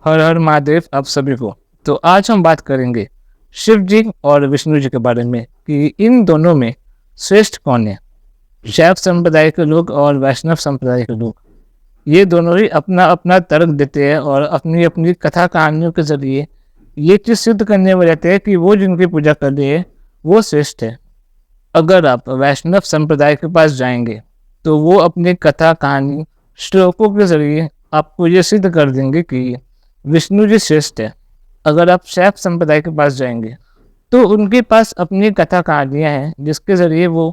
हर हर महादेव आप सभी को। तो आज हम बात करेंगे शिव जी और विष्णु जी के बारे में कि इन दोनों में श्रेष्ठ कौन है। शैव संप्रदाय के लोग और वैष्णव संप्रदाय के लोग ये दोनों ही अपना अपना तर्क देते हैं और अपनी अपनी कथा कहानियों के जरिए ये चीज़ सिद्ध करने में रहते हैं कि वो जिनकी पूजा कर रहे हैं वो श्रेष्ठ है। अगर आप वैष्णव संप्रदाय के पास जाएंगे तो वो अपनी कथा कहानी श्लोकों के जरिए आपको ये सिद्ध कर देंगे कि विष्णु जी श्रेष्ठ है। अगर आप शैव संप्रदाय के पास जाएंगे तो उनके पास अपनी कथा कहानियाँ हैं जिसके जरिए वो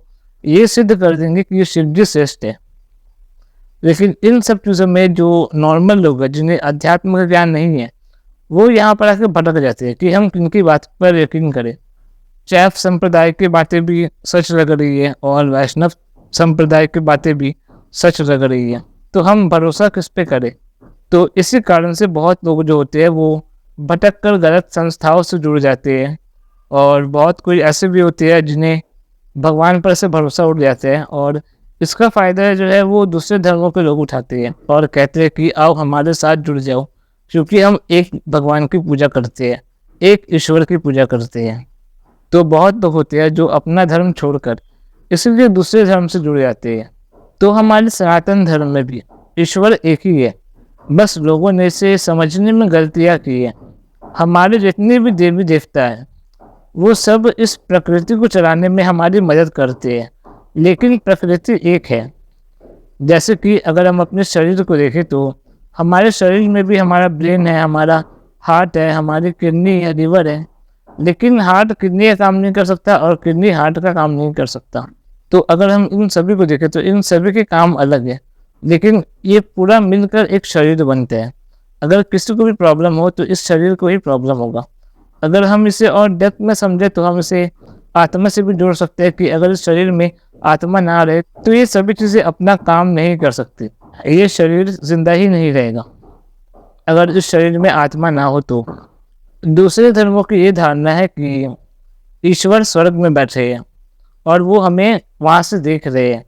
ये सिद्ध कर देंगे कि शिव जी श्रेष्ठ है। लेकिन इन सब चीज़ों में जो नॉर्मल लोग हैं जिन्हें अध्यात्म का ज्ञान नहीं है वो यहाँ पर आकर भटक जाते हैं कि हम किनकी बात पर यकीन करें। शैव संप्रदाय की बातें भी सच लग रही है और वैष्णव संप्रदाय की बातें भी सच लग रही है, तो हम भरोसा किस पे करें। तो इसी कारण से बहुत लोग जो होते हैं वो भटक कर गलत संस्थाओं से जुड़ जाते हैं और बहुत कोई ऐसे भी होते हैं जिन्हें भगवान पर से भरोसा उठ जाते हैं और इसका फ़ायदा जो है वो दूसरे धर्मों के लोग उठाते हैं और कहते हैं कि आओ हमारे साथ जुड़ जाओ, क्योंकि हम एक भगवान की पूजा करते हैं, एक ईश्वर की पूजा करते हैं। तो बहुत लोग होते हैं जो अपना धर्म छोड़कर इसलिए दूसरे धर्म से जुड़ जाते हैं। तो हमारे सनातन धर्म में भी ईश्वर एक ही है, बस लोगों ने इसे समझने में गलतियाँ की है। हमारे जितने भी देवी देवता हैं वो सब इस प्रकृति को चलाने में हमारी मदद करते हैं, लेकिन प्रकृति एक है। जैसे कि अगर हम अपने शरीर को देखें तो हमारे शरीर में भी हमारा ब्रेन है, हमारा हार्ट है, हमारी किडनी है, लिवर है, लेकिन हार्ट किडनी का काम नहीं कर सकता और किडनी हार्ट का काम नहीं कर सकता। तो अगर हम इन सभी को देखें तो इन सभी के काम अलग है, लेकिन ये पूरा मिलकर एक शरीर बनते हैं। अगर किसी को भी प्रॉब्लम हो तो इस शरीर को ही प्रॉब्लम होगा। अगर हम इसे और डेप्थ में समझे तो हम इसे आत्मा से भी जोड़ सकते हैं कि अगर इस शरीर में आत्मा ना रहे तो ये सभी चीज़ें अपना काम नहीं कर सकती, ये शरीर जिंदा ही नहीं रहेगा। अगर इस शरीर में आत्मा ना हो तो दूसरे धर्मों की ये धारणा है कि ईश्वर स्वर्ग में बैठे हैं और वो हमें वहाँ से देख रहे हैं,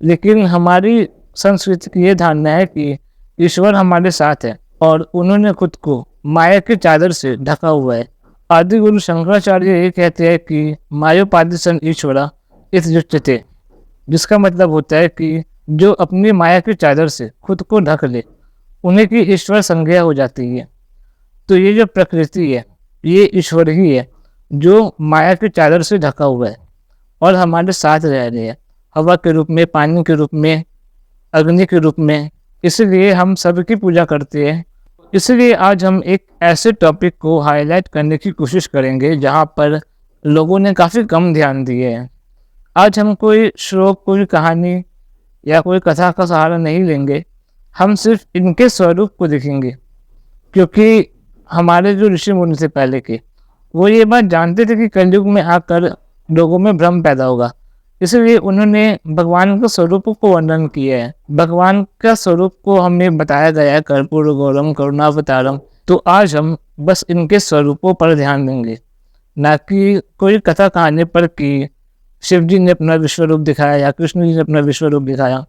लेकिन हमारी संस्कृति की ये धारणा है कि ईश्वर हमारे साथ है और उन्होंने खुद को माया की चादर से ढका हुआ है। आदि गुरु शंकराचार्य ये कहते हैं कि मायोपादिशन ईश्वरा इस युच्यते, जिसका मतलब होता है कि जो अपनी माया की चादर से खुद को ढक ले उन्हें की ईश्वर संज्ञा हो जाती है। तो ये जो प्रकृति है ये ईश्वर ही है जो माया की चादर से ढका हुआ है और हमारे साथ रह रहे हैं, हवा के रूप में, पानी के रूप में, अग्नि के रूप में। इसलिए हम सबकी पूजा करते हैं। इसलिए आज हम एक ऐसे टॉपिक को हाईलाइट करने की कोशिश करेंगे जहाँ पर लोगों ने काफ़ी कम ध्यान दिए हैं। आज हम कोई श्लोक, कोई कहानी या कोई कथा का सहारा नहीं लेंगे, हम सिर्फ इनके स्वरूप को देखेंगे, क्योंकि हमारे जो ऋषि मुनि थे पहले के वो ये बात जानते थे कि कलयुग में आकर लोगों में भ्रम पैदा होगा, इसलिए उन्होंने भगवान के स्वरूप को वर्णन किया है। भगवान का स्वरूप को हमें बताया गया है, कर्पूर गौरम करुणावतारम। तो आज हम बस इनके स्वरूपों पर ध्यान देंगे, ना कि कोई कथा कहानी पर कि शिव जी ने अपना विश्व रूप दिखाया या कृष्ण जी ने अपना विश्व रूप दिखाया।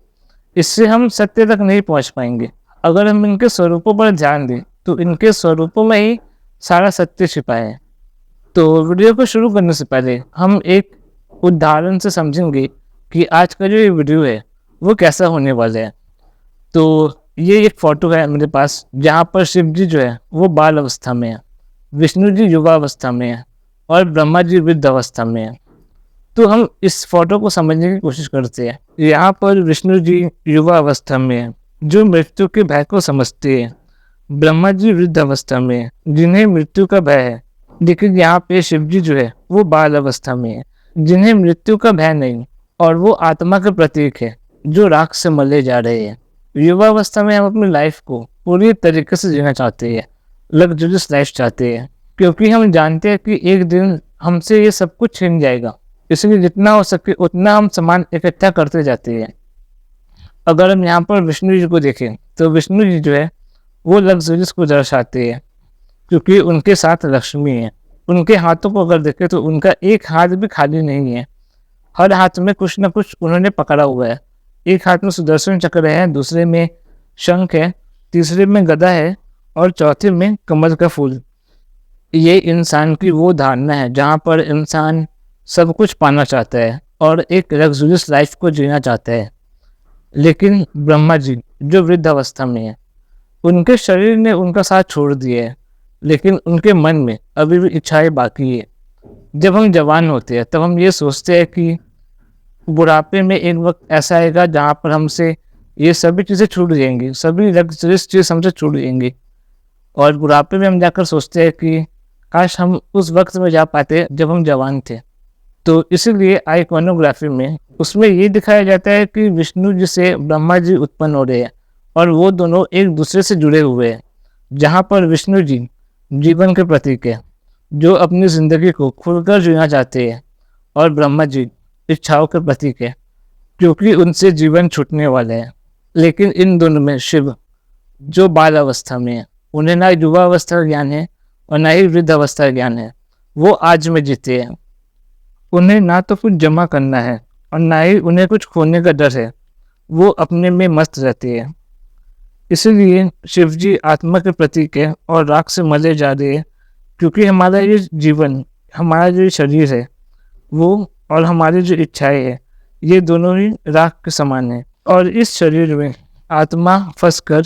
इससे हम सत्य तक नहीं पहुंच पाएंगे। अगर हम इनके स्वरूपों पर ध्यान दें तो इनके स्वरूपों में ही सारा सत्य छिपा है। तो वीडियो को शुरू करने से पहले हम एक उदाहरण से समझेंगे कि आज का जो ये वीडियो है वो कैसा होने वाला है। तो ये एक फ़ोटो है मेरे पास जहाँ पर शिव जी जो है वो बाल अवस्था में है, विष्णु जी युवा अवस्था में है और ब्रह्मा जी वृद्ध अवस्था में है। तो हम इस फोटो को समझने की कोशिश करते हैं। यहाँ पर विष्णु जी युवा अवस्था में है जो मृत्यु के भय को समझते हैं, ब्रह्मा जी वृद्ध अवस्था में है जिन्हें मृत्यु का भय है, लेकिन यहाँ पे शिव जी जो है वो बाल अवस्था में है जिन्हें मृत्यु का भय नहीं और वो आत्मा के प्रतीक है जो राख से मले जा रहे हैं। युवा अवस्था में हम अपनी लाइफ को पूरी तरीके से जीना चाहते हैं, लग्जरियस लाइफ चाहते हैं, क्योंकि हम जानते हैं कि एक दिन हमसे ये सब कुछ छिन जाएगा। इसलिए जितना हो सके उतना हम सामान इकट्ठा करते जाते हैं। अगर हम यहाँ पर विष्णु जी को देखें तो विष्णु जी जो है वो लग्जरियस को दर्शाते हैं, क्योंकि उनके साथ लक्ष्मी है। उनके हाथों को अगर देखें तो उनका एक हाथ भी खाली नहीं है, हर हाथ में कुछ ना कुछ उन्होंने पकड़ा हुआ है। एक हाथ में सुदर्शन चक्र है, दूसरे में शंख है, तीसरे में गदा है और चौथे में कमल का फूल। ये इंसान की वो धारणा है जहाँ पर इंसान सब कुछ पाना चाहता है और एक लग्जरियस लाइफ को जीना चाहता है। लेकिन ब्रह्मा जी जो वृद्ध अवस्था में है, उनके शरीर ने उनका साथ छोड़ दिया है, लेकिन उनके मन में अभी भी इच्छाएं बाकी है। जब हम जवान होते हैं तब हम ये सोचते हैं कि बुढ़ापे में एक वक्त ऐसा आएगा जहाँ पर हमसे ये सभी चीज़ें छूट जाएंगी, सभी लग्जरियस चीज़ हमसे छूट जाएंगी। और बुढ़ापे में हम जाकर सोचते हैं कि काश हम उस वक्त में जा पाते जब हम जवान थे। तो इसीलिए आइकॉनोग्राफी में उसमें ये दिखाया जाता है कि विष्णु जी से ब्रह्मा जी उत्पन्न हो रहे हैं और वो दोनों एक दूसरे से जुड़े हुए हैं। जहाँ पर विष्णु जी जीवन के प्रतीक है, जो अपनी जिंदगी को खुलकर जीना चाहते हैं, और ब्रह्मा जी इच्छाओं के प्रतीक है, क्योंकि उनसे जीवन छूटने वाले हैं। लेकिन इन दोनों में शिव जो बाल अवस्था में है, उन्हें ना युवा अवस्था का ज्ञान है और ना ही वृद्ध अवस्था का ज्ञान है। वो आज में जीते हैं। उन्हें ना तो कुछ जमा करना है और ना ही उन्हें कुछ खोने का डर है। वो अपने में मस्त रहते हैं। इसीलिए शिव जी आत्मा के प्रतीक है और राख से मले जा रहे हैं, क्योंकि हमारा ये जीवन, हमारा जो शरीर है वो, और हमारी जो इच्छाएं है, ये दोनों ही राख के समान है। और इस शरीर में आत्मा फंसकर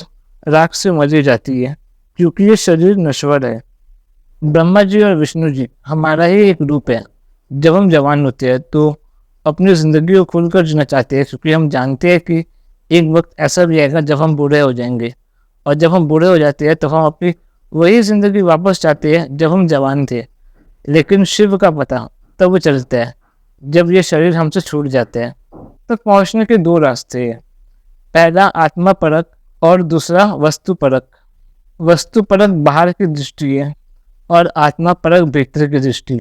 राख से मली जाती है, क्योंकि ये शरीर नश्वर है। ब्रह्मा जी और विष्णु जी हमारा ही एक रूप है। जब हम जवान होते हैं तो अपनी ज़िंदगी को खुलकर जीना चाहते हैं, क्योंकि हम जानते हैं कि एक वक्त ऐसा भी आएगा जब हम बूढ़े हो जाएंगे, और जब हम बूढ़े हो जाते हैं तो हम अपनी वही ज़िंदगी वापस चाहते हैं जब हम जवान थे। लेकिन शिव का पता तब चलता है जब ये शरीर हमसे छूट जाता है। तो पहुँचने के दो रास्ते हैं, पहला आत्मा परक और दूसरा वस्तु परक। वस्तु परक बाहर की दृष्टि है और आत्मा परक भीतर की दृष्टि।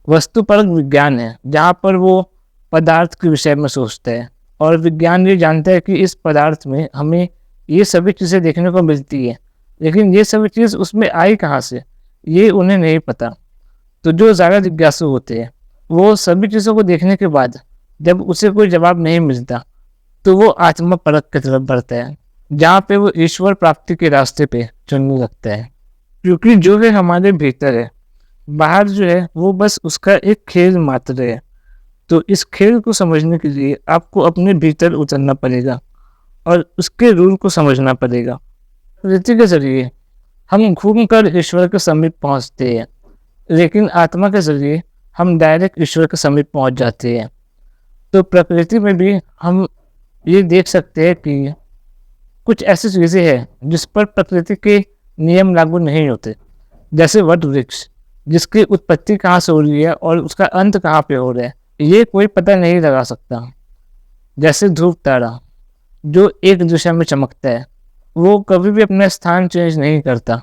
वस्तु परक विज्ञान है, जहाँ पर वो पदार्थ के विषय में सोचता है, और विज्ञान ये जानता है कि इस पदार्थ में हमें ये सभी चीज़ें देखने को मिलती है, लेकिन ये सभी चीज़ उसमें आई कहाँ से, ये उन्हें नहीं पता। तो जो ज़्यादा जिज्ञासु होते हैं वो सभी चीज़ों को देखने के बाद जब उसे कोई जवाब नहीं मिलता तो वो आत्मा परक की तरफ बढ़ता है, जहाँ पे वो ईश्वर प्राप्ति के रास्ते पे चलने लगता है। क्योंकि जो है हमारे भीतर है, बाहर जो है वो बस उसका एक खेल मात्र है। तो इस खेल को समझने के लिए आपको अपने भीतर उतरना पड़ेगा और उसके रूल को समझना पड़ेगा। प्रकृति के जरिए हम घूमकर ईश्वर के समीप पहुंचते हैं, लेकिन आत्मा के जरिए हम डायरेक्ट ईश्वर के समीप पहुंच जाते हैं। तो प्रकृति में भी हम ये देख सकते हैं कि कुछ ऐसी चीज़ें हैं जिस पर प्रकृति के नियम लागू नहीं होते, जैसे वट वृक्ष, जिसकी उत्पत्ति कहाँ से हो रही है और उसका अंत कहाँ पे हो रहा है, ये कोई पता नहीं लगा सकता। जैसे ध्रुव तारा जो एक दिशा में चमकता है, वो कभी भी अपना स्थान चेंज नहीं करता।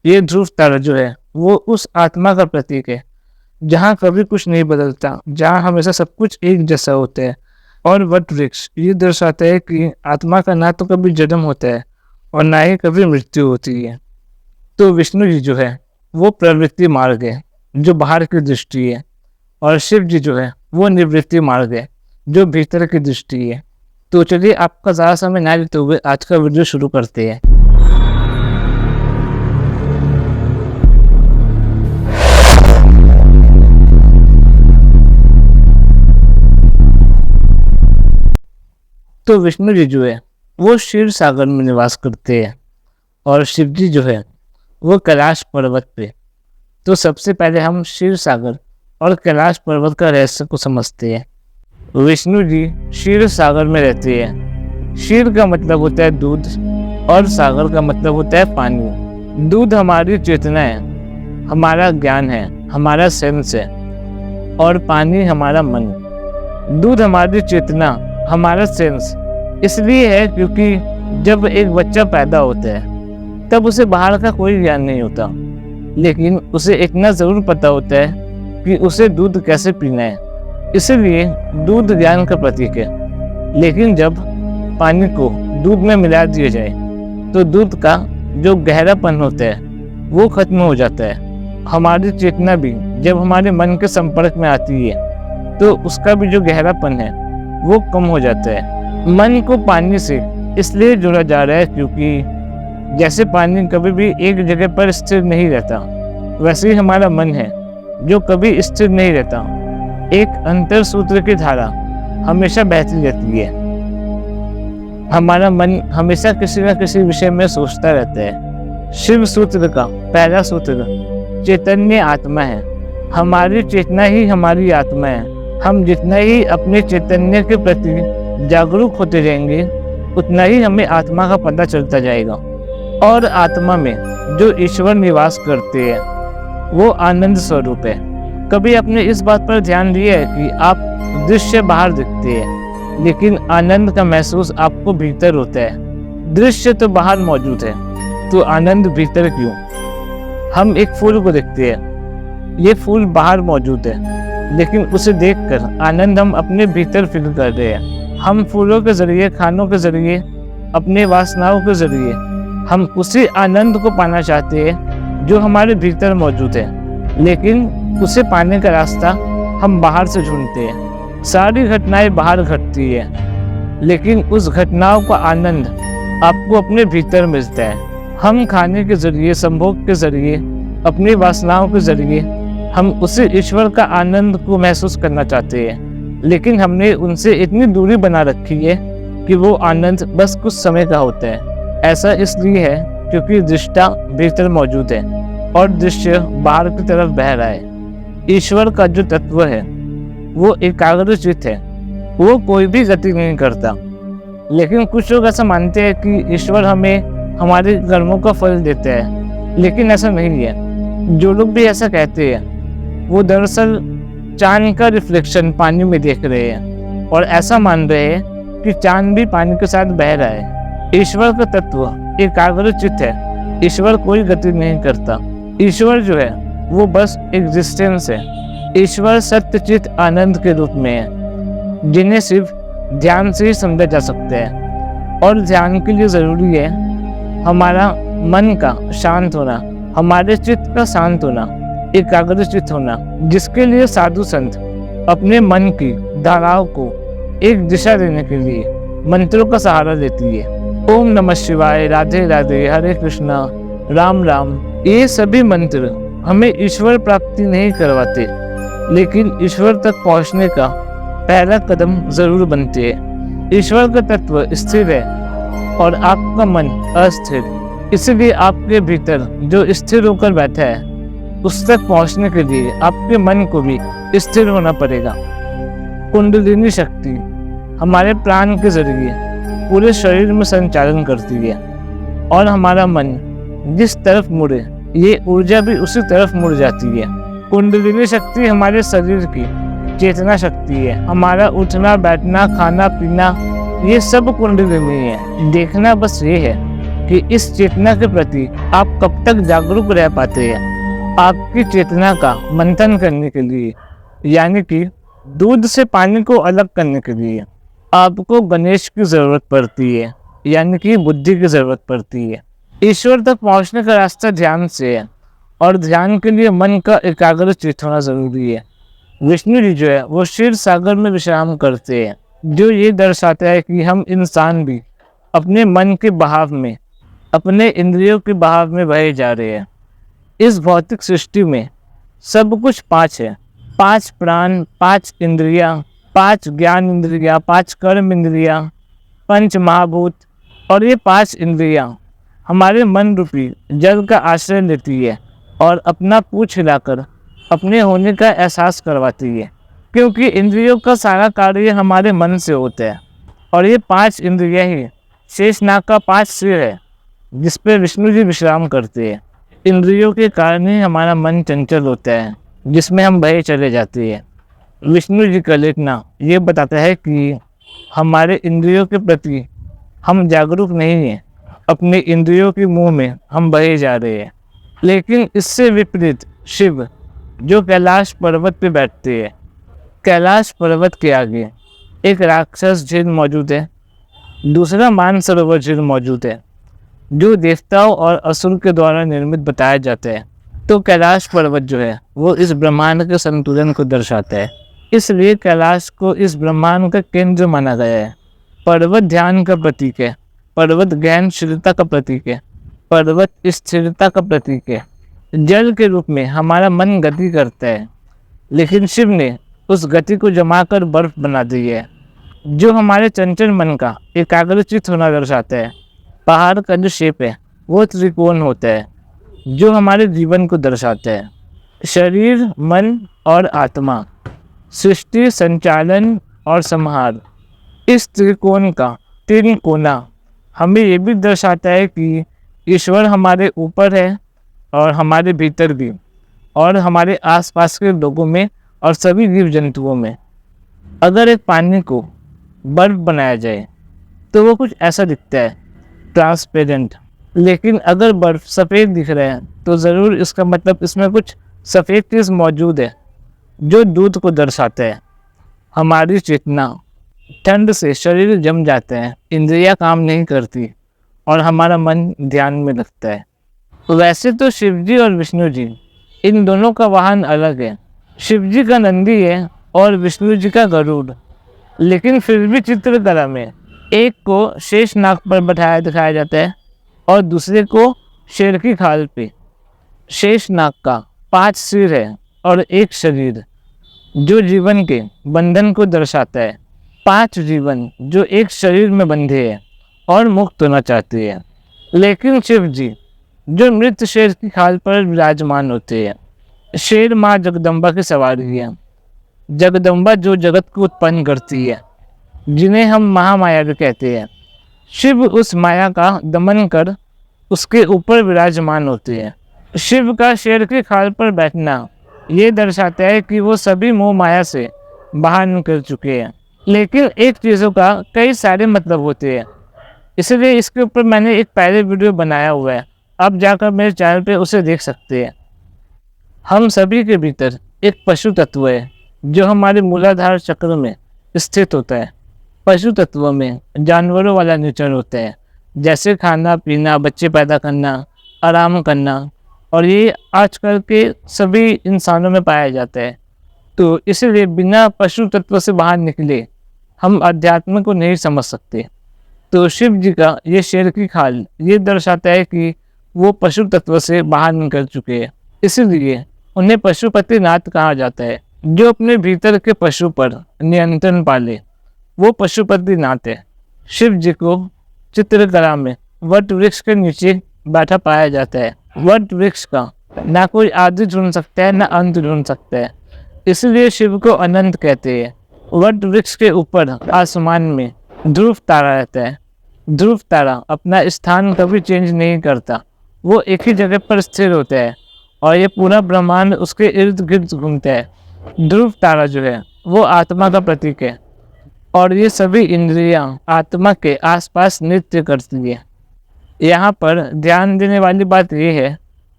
ये ध्रुव तारा जो है वो उस आत्मा का प्रतीक है, जहाँ कभी कुछ नहीं बदलता, जहाँ हमेशा सब कुछ एक जैसा होता है। और वट वृक्ष ये दर्शाता है कि आत्मा का ना तो कभी जन्म होता है और ना ही कभी मृत्यु होती है। तो विष्णु जी जो है वो प्रवृत्ति मार्ग है, जो बाहर की दृष्टि है, और शिव जी जो है वो निवृत्ति मार्ग है, जो भीतर की दृष्टि है। तो चलिए आपका ज़्यादा समय ना लेते हुए आज का वीडियो शुरू करते हैं। तो विष्णु जी जो है वो क्षीर सागर में निवास करते हैं और शिव जी जो है वो कैलाश पर्वत पे। तो सबसे पहले हम क्षीर सागर और कैलाश पर्वत का रहस्य को समझते हैं। विष्णु जी क्षीर सागर में रहते हैं। क्षीर का मतलब होता है दूध और सागर का मतलब होता है पानी। दूध हमारी चेतना है, हमारा ज्ञान है, हमारा सेंस है, और पानी हमारा मन। दूध हमारी चेतना, हमारा सेंस इसलिए है क्योंकि जब एक बच्चा पैदा होता है तब उसे बाहर का कोई ज्ञान नहीं होता, लेकिन उसे इतना ज़रूर पता होता है कि उसे दूध कैसे पीना है, इसलिए दूध ज्ञान का प्रतीक है। लेकिन जब पानी को दूध में मिला दिया जाए तो दूध का जो गहरापन होता है वो खत्म हो जाता है। हमारी चेतना भी जब हमारे मन के संपर्क में आती है तो उसका भी जो गहरापन है वो कम हो जाता है। मन को पानी से इसलिए जोड़ा जा रहा है क्योंकि जैसे पानी कभी भी एक जगह पर स्थिर नहीं रहता, वैसे ही हमारा मन है जो कभी स्थिर नहीं रहता। एक अंतर सूत्र की धारा हमेशा बहती रहती है। हमारा मन हमेशा किसी न किसी विषय में सोचता रहता है। शिव सूत्र का पहला सूत्र चैतन्य आत्मा है। हमारी चेतना ही हमारी आत्मा है। हम जितना ही अपने चैतन्य के प्रति जागरूक होते जाएंगे, उतना ही हमें आत्मा का पता चलता जाएगा। और आत्मा में जो ईश्वर निवास करते हैं वो आनंद स्वरूप है। कभी आपने इस बात पर ध्यान दिया है कि आप दृश्य बाहर दिखते हैं, लेकिन आनंद का महसूस आपको भीतर होता है। दृश्य तो बाहर मौजूद है, तो आनंद भीतर क्यों? हम एक फूल को देखते हैं, ये फूल बाहर मौजूद है, लेकिन उसे देखकर आनंद हम अपने भीतर फील कर रहे हैं। हम फूलों के जरिए, खानों के जरिए, अपने वासनाओं के जरिए हम उसी आनंद को पाना चाहते हैं जो हमारे भीतर मौजूद है, लेकिन उसे पाने का रास्ता हम बाहर से ढूंढते हैं। सारी घटनाएं बाहर घटती है, लेकिन उस घटनाओं का आनंद आपको अपने भीतर मिलता है। हम खाने के जरिए, संभोग के जरिए, अपनी वासनाओं के जरिए हम उसी ईश्वर का आनंद को महसूस करना चाहते हैं, लेकिन हमने उनसे इतनी दूरी बना रखी है कि वो आनंद बस कुछ समय का होता है। ऐसा इसलिए है क्योंकि दृष्टा भीतर मौजूद है और दृश्य बाहर की तरफ बह रहा है। ईश्वर का जो तत्व है वो एकाग्रचित्त है, वो कोई भी गति नहीं करता। लेकिन कुछ लोग ऐसा मानते हैं कि ईश्वर हमें हमारे कर्मों का फल देता है, लेकिन ऐसा नहीं है। जो लोग भी ऐसा कहते हैं वो दरअसल चांद का रिफ्लेक्शन पानी में देख रहे हैं और ऐसा मान रहे हैं कि चांद भी पानी के साथ बह रहा है। ईश्वर का तत्व एकाग्रचित्त है। ईश्वर कोई गति नहीं करता। ईश्वर जो है वो बस एग्जिस्टेंस है। ईश्वर सत्यचित आनंद के रूप में है, जिन्हें सिर्फ ध्यान से ही समझा जा सकता है। और ध्यान के लिए जरूरी है हमारा मन का शांत होना, हमारे चित्त का शांत होना, एकाग्रचित्त होना, जिसके लिए साधु संत अपने मन की धाराओं को एक दिशा देने के लिए मंत्रों का सहारा लेती है। ओम नमः शिवाय, राधे राधे, हरे कृष्णा, राम राम, ये सभी मंत्र हमें ईश्वर प्राप्ति नहीं करवाते, लेकिन ईश्वर तक पहुंचने का पहला कदम जरूर बनते हैं। ईश्वर का तत्व स्थिर है और आपका मन अस्थिर, इसलिए आपके भीतर जो स्थिर होकर बैठा है उस तक पहुंचने के लिए आपके मन को भी स्थिर होना पड़ेगा। कुंडलिनी शक्ति हमारे प्राण के जरिए पूरे शरीर में संचालन करती है और हमारा मन जिस तरफ मुड़े ये ऊर्जा भी उसी तरफ मुड़ जाती है। कुंडलिनी शक्ति हमारे शरीर की चेतना शक्ति है। हमारा उठना, बैठना, खाना, पीना, ये सब कुंडलिनी है। देखना बस ये है कि इस चेतना के प्रति आप कब तक जागरूक रह पाते हैं। आपकी चेतना का मंथन करने के लिए, यानी कि दूध से पानी को अलग करने के लिए आपको गणेश की जरूरत पड़ती है, यानी कि बुद्धि की जरूरत पड़ती है। ईश्वर तक पहुंचने का रास्ता ध्यान से है और ध्यान के लिए मन का एकाग्रचित्त होना जरूरी है। विष्णु जी जो है वो क्षीर सागर में विश्राम करते हैं, जो ये दर्शाता है कि हम इंसान भी अपने मन के बहाव में, अपने इंद्रियों के बहाव में बहे जा रहे हैं। इस भौतिक सृष्टि में सब कुछ पांच है, 5 प्राण, 5 इंद्रियां, 5 ज्ञान इंद्रियां, 5 कर्म इंद्रियां, 5 महाभूत, और ये 5 इंद्रियां हमारे मन रूपी जल का आश्रय लेती है और अपना पूंछ हिलाकर अपने होने का एहसास करवाती है, क्योंकि इंद्रियों का सारा कार्य हमारे मन से होता है। और ये 5 इंद्रियां ही शेषनाग का 5 सिर है जिस पे विष्णु जी विश्राम करते हैं। इंद्रियों के कारण ही हमारा मन चंचल होता है, जिसमें हम बहे चले जाते हैं। विष्णु जी का लेखना ये बताता है कि हमारे इंद्रियों के प्रति हम जागरूक नहीं हैं, अपने इंद्रियों के मुंह में हम बहे जा रहे हैं। लेकिन इससे विपरीत शिव जो कैलाश पर्वत पे बैठते हैं, कैलाश पर्वत के आगे एक राक्षस झील मौजूद है, दूसरा मानसरोवर झील मौजूद है, जो देवताओं और असुर के द्वारा निर्मित बताया जाता है। तो कैलाश पर्वत जो है वो इस ब्रह्मांड के संतुलन को दर्शाता है, इसलिए कैलाश को इस ब्रह्मांड का केंद्र माना गया है। पर्वत ध्यान का प्रतीक है, पर्वत ज्ञानशीलता का प्रतीक है, पर्वत स्थिरता का प्रतीक है। जल के रूप में हमारा मन गति करता है, लेकिन शिव ने उस गति को जमाकर बर्फ बना दी है, जो हमारे चंचल मन का एकाग्रचित होना दर्शाता है। पहाड़ का जो शेप है वो त्रिकोण होता है, जो हमारे जीवन को दर्शाता है। शरीर, मन और आत्मा, सृष्टि, संचालन और संहार। इस त्रिकोण का तीन कोना हमें ये भी दर्शाता है कि ईश्वर हमारे ऊपर है और हमारे भीतर भी, और हमारे आसपास के लोगों में और सभी जीव जंतुओं में। अगर एक पानी को बर्फ बनाया जाए तो वो कुछ ऐसा दिखता है, ट्रांसपेरेंट। लेकिन अगर बर्फ सफ़ेद दिख रहा है तो ज़रूर इसका मतलब इसमें कुछ सफ़ेद चीज़ मौजूद है, जो दूध को दर्शाता है। हमारी चेतना, ठंड से शरीर जम जाता है, इंद्रियां काम नहीं करती और हमारा मन ध्यान में लगता है। वैसे तो शिव जी और विष्णु जी, इन दोनों का वाहन अलग है। शिव जी का नंदी है और विष्णु जी का गरुड़, लेकिन फिर भी चित्रकला में एक को शेष नाग पर बैठाया दिखाया जाता है और दूसरे को शेर की खाल पे। शेष नाग का 5 सिर है और एक शरीर, जो जीवन के बंधन को दर्शाता है। 5 जीवन जो एक शरीर में बंधे हैं और मुक्त होना चाहते हैं। लेकिन शिव जी जो मृत शेर की खाल पर विराजमान होते हैं। शेर माँ जगदम्बा की सवारी है। जगदम्बा जो जगत को उत्पन्न करती है, जिन्हें हम महामाया भी कहते हैं। शिव उस माया का दमन कर उसके ऊपर विराजमान होते हैं। शिव का शेर की खाल पर बैठना ये दर्शाता है कि वो सभी मोह माया से बाहर निकल चुके हैं। लेकिन एक चीज़ों का कई सारे मतलब होते हैं, इसलिए इसके ऊपर मैंने एक पहले वीडियो बनाया हुआ है, आप जाकर मेरे चैनल पे उसे देख सकते हैं। हम सभी के भीतर एक पशु तत्व है, जो हमारे मूलाधार चक्र में स्थित होता है। पशु तत्व में जानवरों वाला नेचर होता है, जैसे खाना पीना, बच्चे पैदा करना, आराम करना, और ये आजकल के सभी इंसानों में पाया जाता है। तो इसलिए बिना पशु तत्व से बाहर निकले हम अध्यात्म को नहीं समझ सकते। तो शिव जी का ये शेर की खाल ये दर्शाता है कि वो पशु तत्व से बाहर निकल चुके हैं, इसलिए उन्हें पशुपति नाथ कहा जाता है। जो अपने भीतर के पशु पर नियंत्रण पाले वो पशुपति नाथ है। शिव जी को चित्रकला में वट वृक्ष के नीचे बैठा पाया जाता है। वट वृक्ष का ना कोई आदि ढूंढ सकता है ना अंत ढूंढ सकता है, इसलिए शिव को अनंत कहते हैं। वट वृक्ष के ऊपर आसमान में ध्रुव तारा रहता है। ध्रुव तारा अपना स्थान कभी चेंज नहीं करता, वो एक ही जगह पर स्थिर होता है और ये पूरा ब्रह्मांड उसके इर्द गिर्द घूमता है। ध्रुव तारा जो है वो आत्मा का प्रतीक है और ये सभी इंद्रियां आत्मा के आसपास नृत्य करती है। यहाँ पर ध्यान देने वाली बात यह है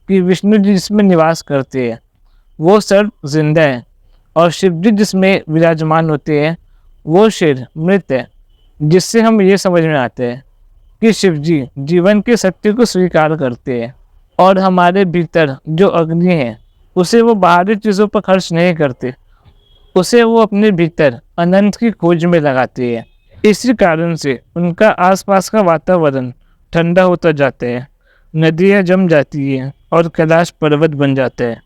कि विष्णु जी जिसमें निवास करते हैं वो सर्प जिंदा है और शिव जी जिसमें विराजमान होते हैं वो शेर मृत है, जिससे हम ये समझ में आते हैं कि शिव जी जीवन के सत्य को स्वीकार करते हैं और हमारे भीतर जो अग्नि है उसे वो बाहरी चीज़ों पर खर्च नहीं करते, उसे वो अपने भीतर अनंत की खोज में लगाते हैं। इसी कारण से उनका आसपास का वातावरण ठंडा होता जाता है, नदियाँ जम जाती हैं और कैलाश पर्वत बन जाता है।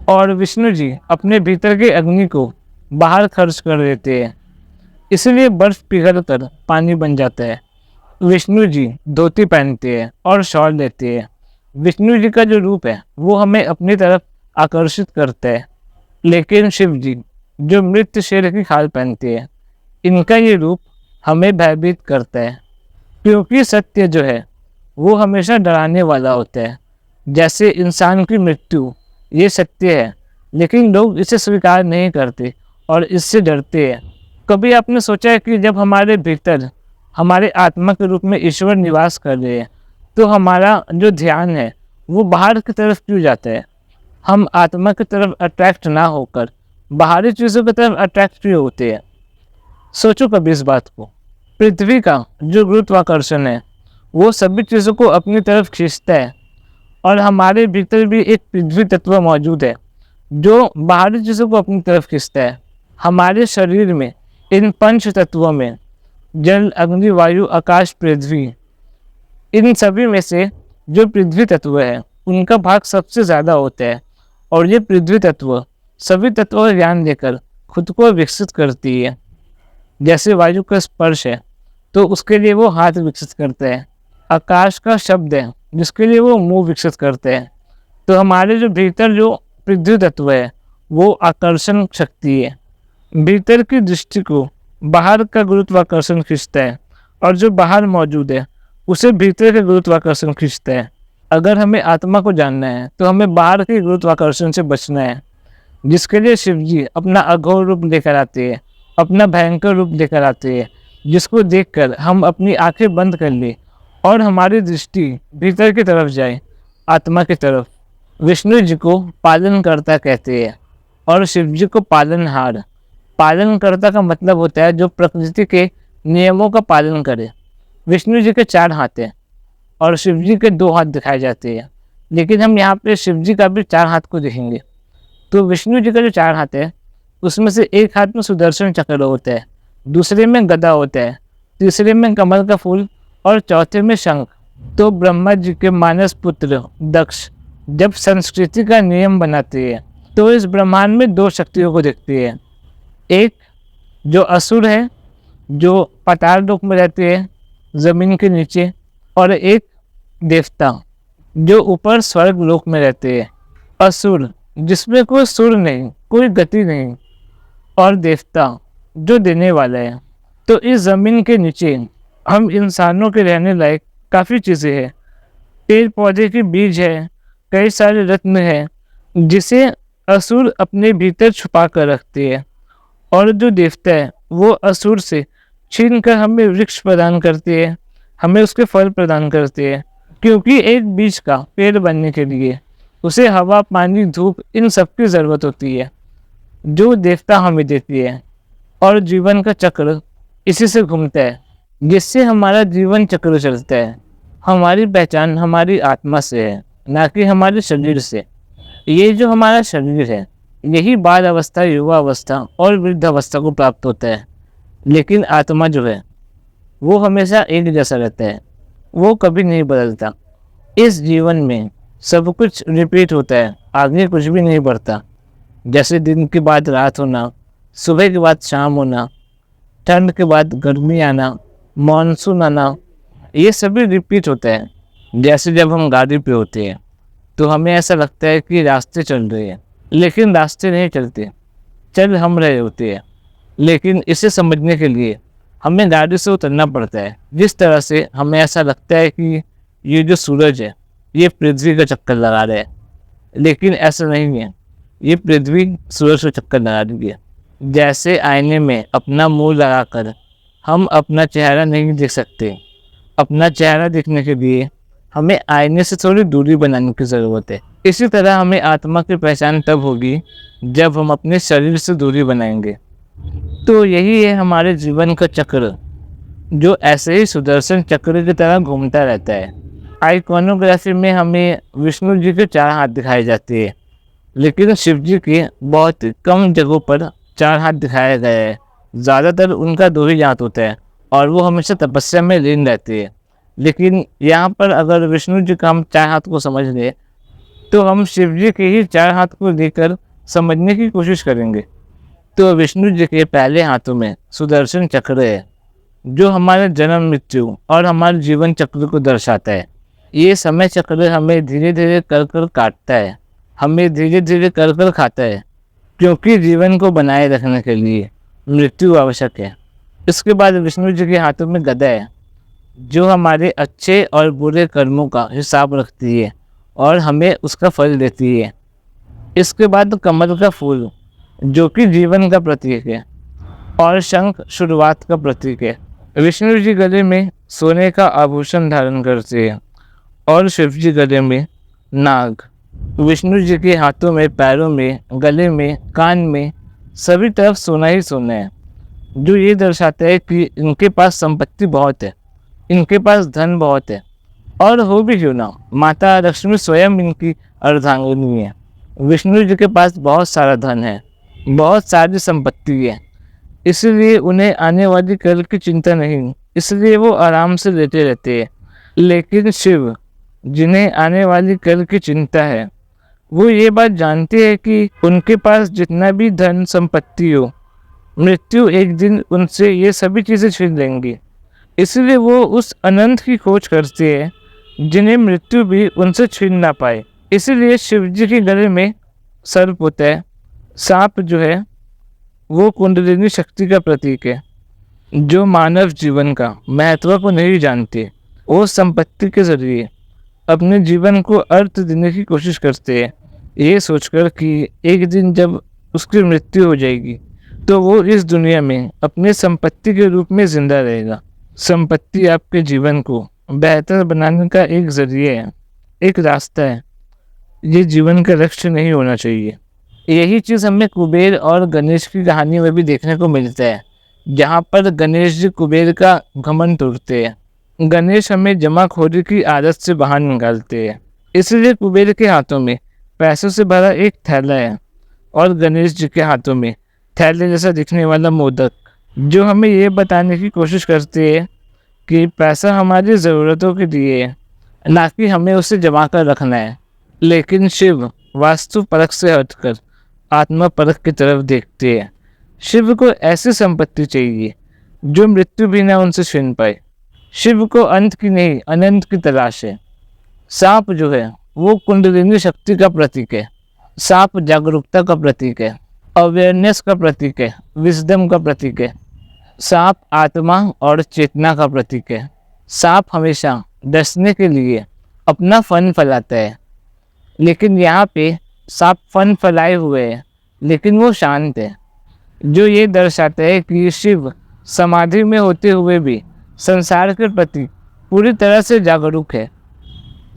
और विष्णु जी अपने भीतर के अग्नि को बाहर खर्च कर देते हैं, इसलिए बर्फ पिघल कर पानी बन जाता है। विष्णु जी धोती पहनते हैं और शॉल लेते हैं। विष्णु जी का जो रूप है वो हमें अपनी तरफ आकर्षित करता है, लेकिन शिव जी जो मृत शेर की खाल पहनते हैं, इनका ये रूप हमें भयभीत करता है, क्योंकि सत्य जो है वो हमेशा डराने वाला होता है। जैसे इंसान की मृत्यु ये सत्य है, लेकिन लोग इसे स्वीकार नहीं करते और इससे डरते हैं। कभी आपने सोचा है कि जब हमारे भीतर हमारे आत्मा के रूप में ईश्वर निवास कर रहे हैं तो हमारा जो ध्यान है वो बाहर की तरफ क्यों जाता है? हम आत्मा की तरफ अट्रैक्ट ना होकर बाहरी चीज़ों की तरफ अट्रैक्ट क्यों होते हैं? सोचो कभी इस बात को। पृथ्वी का जो गुरुत्वाकर्षण है वो सभी चीज़ों को अपनी तरफ खींचता है और हमारे भीतर भी एक पृथ्वी तत्व मौजूद है जो बाहरी चीज़ों को अपनी तरफ खींचता है। हमारे शरीर में इन 5 तत्वों में जल, अग्नि, वायु, आकाश, पृथ्वी, इन सभी में से जो पृथ्वी तत्व है उनका भाग सबसे ज़्यादा होता है, और ये पृथ्वी तत्व सभी तत्वों का ज्ञान लेकर खुद को विकसित करती है। जैसे वायु का स्पर्श है तो उसके लिए वो हाथ विकसित करते हैं, आकाश का शब्द है जिसके लिए वो मुंह विकसित करते हैं। तो हमारे जो भीतर जो पृथ्वी तत्व है वो आकर्षण शक्ति है। भीतर की दृष्टि को बाहर का गुरुत्वाकर्षण खींचता है, और जो बाहर मौजूद है उसे भीतर का गुरुत्वाकर्षण खींचता है। अगर हमें आत्मा को जानना है तो हमें बाहर के गुरुत्वाकर्षण से बचना है, जिसके लिए शिव जी अपना अघोर रूप लेकर आते हैं, अपना भयंकर रूप लेकर आते हैं, जिसको देखकर हम अपनी आंखें बंद कर लें और हमारी दृष्टि भीतर की तरफ जाए, आत्मा की तरफ। विष्णु जी को पालनकर्ता कहते हैं और शिव जी को पालनहार। पालनकर्ता का मतलब होता है जो प्रकृति के नियमों का पालन करे। विष्णु जी के 4 हाथ हैं और शिव जी के 2 हाथ दिखाए जाते हैं, लेकिन हम यहाँ पे शिव जी का भी 4 हाथ को देखेंगे। तो विष्णु जी का जो 4 हाथ है उसमें से एक हाथ में सुदर्शन चक्र होता है, दूसरे में गदा होता है, तीसरे में कमल का फूल और चौथे में शंख। तो ब्रह्मा जी के मानस पुत्र दक्ष जब संस्कृति का नियम बनाते हैं तो इस ब्रह्मांड में 2 शक्तियों को देखते हैं। एक जो असुर है जो पाताल लोक में रहते हैं जमीन के नीचे, और एक देवता जो ऊपर स्वर्ग लोक में रहते हैं। असुर जिसमें कोई सुर नहीं, कोई गति नहीं, और देवता जो देने वाला है। तो इस जमीन के नीचे हम इंसानों के रहने लायक काफ़ी चीज़ें हैं। पेड़ पौधे के बीज है, कई सारे रत्न हैं जिसे असुर अपने भीतर छुपा कर रखते हैं, और जो देवता है वो असुर से छीन कर हमें वृक्ष प्रदान करते हैं, हमें उसके फल प्रदान करते हैं। क्योंकि एक बीज का पेड़ बनने के लिए उसे हवा, पानी, धूप इन सब की ज़रूरत होती है जो देवता हमें देती है। और जीवन का चक्र इसी से घूमता है, जिससे हमारा जीवन चक्र चलता है। हमारी पहचान हमारी आत्मा से है, ना कि हमारे शरीर से। ये जो हमारा शरीर है यही बाल अवस्था, युवा अवस्था और वृद्ध अवस्था को प्राप्त होता है, लेकिन आत्मा जो है वो हमेशा एक जैसा रहता है, वो कभी नहीं बदलता। इस जीवन में सब कुछ रिपीट होता है, आगे कुछ भी नहीं बढ़ता। जैसे दिन के बाद रात होना, सुबह के बाद शाम होना, ठंड के बाद गर्मी आना, मानसून आना, ये सभी रिपीट होता है। जैसे जब हम गाड़ी पे होते हैं तो हमें ऐसा लगता है कि रास्ते चल रहे हैं, लेकिन रास्ते नहीं चलते, चल हम रहे होते हैं। लेकिन इसे समझने के लिए हमें गाड़ी से उतरना पड़ता है। जिस तरह से हमें ऐसा लगता है कि ये जो सूरज है ये पृथ्वी का चक्कर लगा रहा है, लेकिन ऐसा नहीं है, ये पृथ्वी सूरज का चक्कर लगा रही है। जैसे आईने में अपना मुंह लगाकर हम अपना चेहरा नहीं देख सकते, अपना चेहरा देखने के लिए हमें आईने से थोड़ी दूरी बनाने की ज़रूरत है। इसी तरह हमें आत्मा की पहचान तब होगी जब हम अपने शरीर से दूरी बनाएंगे। तो यही है हमारे जीवन का चक्र, जो ऐसे ही सुदर्शन चक्र की तरह घूमता रहता है। आइकॉनोग्राफी में हमें विष्णु जी के 4 हाथ दिखाए जाते हैं, लेकिन शिव जी के बहुत कम जगहों पर 4 हाथ दिखाया गया है। ज़्यादातर उनका 2 ही हाथ होता है और वो हमेशा तपस्या में लीन रहते हैं। लेकिन यहाँ पर अगर विष्णु जी का हम 4 हाथ को समझ लें तो हम शिव जी के ही 4 हाथ को लेकर समझने की कोशिश करेंगे। तो विष्णु जी के पहले हाथों में सुदर्शन चक्र है, जो हमारे जन्म, मृत्यु और हमारे जीवन चक्र को दर्शाता है। ये समय चक्र हमें धीरे धीरे कर कर काटता है, हमें धीरे धीरे कर कर खाता है, क्योंकि जीवन को बनाए रखने के लिए मृत्यु आवश्यक है। इसके बाद विष्णु जी के हाथों में गदा है, जो हमारे अच्छे और बुरे कर्मों का हिसाब रखती है और हमें उसका फल देती है। इसके बाद कमल का फूल, जो कि जीवन का प्रतीक है, और शंख शुरुआत का प्रतीक है। विष्णु जी गले में सोने का आभूषण धारण करते हैं और शिव जी गले में नाग। विष्णु जी के हाथों में, पैरों में, गले में, कान में सभी तरफ सोना ही सोना है, जो ये दर्शाता है कि इनके पास संपत्ति बहुत है, इनके पास धन बहुत है। और हो भी क्यों ना, माता लक्ष्मी स्वयं इनकी अर्धांगिनी है। विष्णु जी के पास बहुत सारा धन है, बहुत सारी संपत्ति है, इसलिए उन्हें आने वाली कल की चिंता नहीं, इसलिए वो आराम से लेटे रहते हैं। लेकिन शिव जिन्हें आने वाली कल की चिंता है, वो ये बात जानते हैं कि उनके पास जितना भी धन संपत्ति हो, मृत्यु एक दिन उनसे ये सभी चीज़ें छीन लेंगी। इसलिए वो उस अनंत की खोज करते हैं जिन्हें मृत्यु भी उनसे छीन ना पाए। इसीलिए शिव जी के गले में सर्प होता है। सांप जो है वो कुंडलिनी शक्ति का प्रतीक है, जो मानव जीवन का महत्व को नहीं जानते। वो संपत्ति के जरिए अपने जीवन को अर्थ देने की कोशिश करते हैं, ये सोचकर कि एक दिन जब उसकी मृत्यु हो जाएगी तो वो इस दुनिया में अपनी संपत्ति के रूप में जिंदा रहेगा। संपत्ति आपके जीवन को बेहतर बनाने का एक जरिए है, एक रास्ता है। ये जीवन का लक्ष्य नहीं होना चाहिए। यही चीज़ हमें कुबेर और गणेश की कहानी में भी देखने को मिलता है, जहाँ पर गणेश जी कुबेर का घमंड तोड़ते हैं। गणेश हमें जमाखोरी की आदत से बाहर निकालते हैं। इसलिए कुबेर के हाथों में पैसों से भरा एक थैला है और गणेश जी के हाथों में थैले जैसा दिखने वाला मोदक, जो हमें ये बताने की कोशिश करते हैं कि पैसा हमारी ज़रूरतों के लिए है, ना कि हमें उसे जमा कर रखना है। लेकिन शिव वास्तु परख से हटकर आत्मा परख की तरफ देखते हैं। शिव को ऐसी संपत्ति चाहिए जो मृत्यु भी ना उनसे छीन पाए। शिव को अंत की नहीं, अनंत की तलाश है। सांप जो है वो कुंडलिनी शक्ति का प्रतीक है। सांप जागरूकता का प्रतीक है, अवेयरनेस का प्रतीक है, विजडम का प्रतीक है। सांप आत्मा और चेतना का प्रतीक है। सांप हमेशा डसने के लिए अपना फन फैलाता है, लेकिन यहाँ पे सांप फन फैलाए हुए है, लेकिन वो शांत है, जो ये दर्शाता है कि शिव समाधि में होते हुए भी संसार के प्रति पूरी तरह से जागरूक है।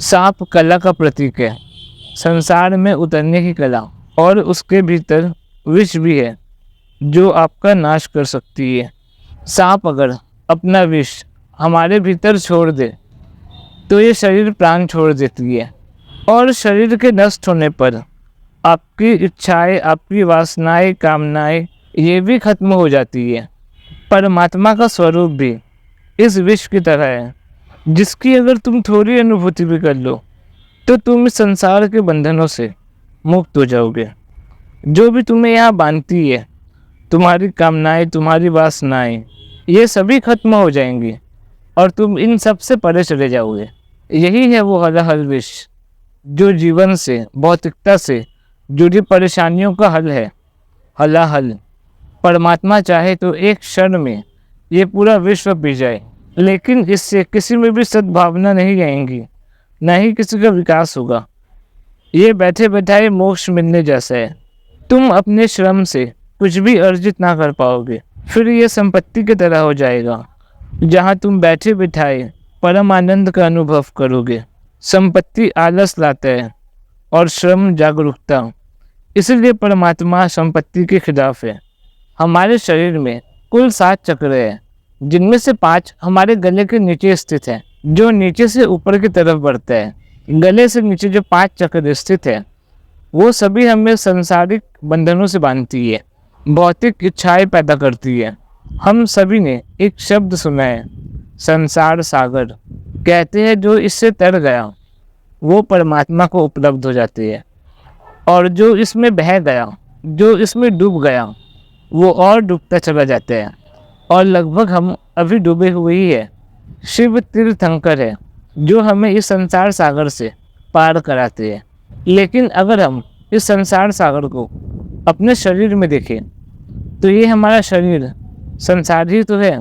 सांप कला का प्रतीक है, संसार में उतरने की कला, और उसके भीतर विष भी है जो आपका नाश कर सकती है। सांप अगर अपना विष हमारे भीतर छोड़ दे तो ये शरीर प्राण छोड़ देती है, और शरीर के नष्ट होने पर आपकी इच्छाएं, आपकी वासनाएं, कामनाएं ये भी खत्म हो जाती है। परमात्मा का स्वरूप भी इस विष की तरह है, जिसकी अगर तुम थोड़ी अनुभूति भी कर लो तो तुम इस संसार के बंधनों से मुक्त हो जाओगे। जो भी तुम्हें यहाँ बांधती है, तुम्हारी कामनाएं, तुम्हारी वासनाएं, ये सभी खत्म हो जाएंगी और तुम इन सब से परे चले जाओगे। यही है वो हलाहल विष, जो जीवन से, भौतिकता से जुड़ी परेशानियों का हल है। हलाहल परमात्मा चाहे तो एक क्षण में ये पूरा विश्व पी जाए, लेकिन इससे किसी में भी सद्भावना नहीं आएंगी, न ही किसी का विकास होगा। ये बैठे बैठाए मोक्ष मिलने जैसा है। तुम अपने श्रम से कुछ भी अर्जित ना कर पाओगे, फिर ये संपत्ति की तरह हो जाएगा, जहाँ तुम बैठे बिठाए परम आनंद का अनुभव करोगे। संपत्ति आलस लाता है और श्रम जागरूकता। इसलिए परमात्मा संपत्ति के खिलाफ है। हमारे शरीर में कुल 7 चक्र हैं, जिनमें से 5 हमारे गले के नीचे स्थित हैं, जो नीचे से ऊपर की तरफ बढ़ता है। गले से नीचे जो 5 चक्र स्थित है, वो सभी हमें सांसारिक बंधनों से बांधती है, भौतिक इच्छाएं पैदा करती है। हम सभी ने एक शब्द सुना है, संसार सागर। कहते हैं जो इससे तर गया वो परमात्मा को उपलब्ध हो जाती है, और जो इसमें बह गया, जो इसमें डूब गया, वो और डूबता चला जाता है, और लगभग हम अभी डूबे हुए ही है। शिव तीर्थंकर है, जो हमें इस संसार सागर से पार कराते हैं। लेकिन अगर हम इस संसार सागर को अपने शरीर में देखें तो ये हमारा शरीर संसार ही तो है,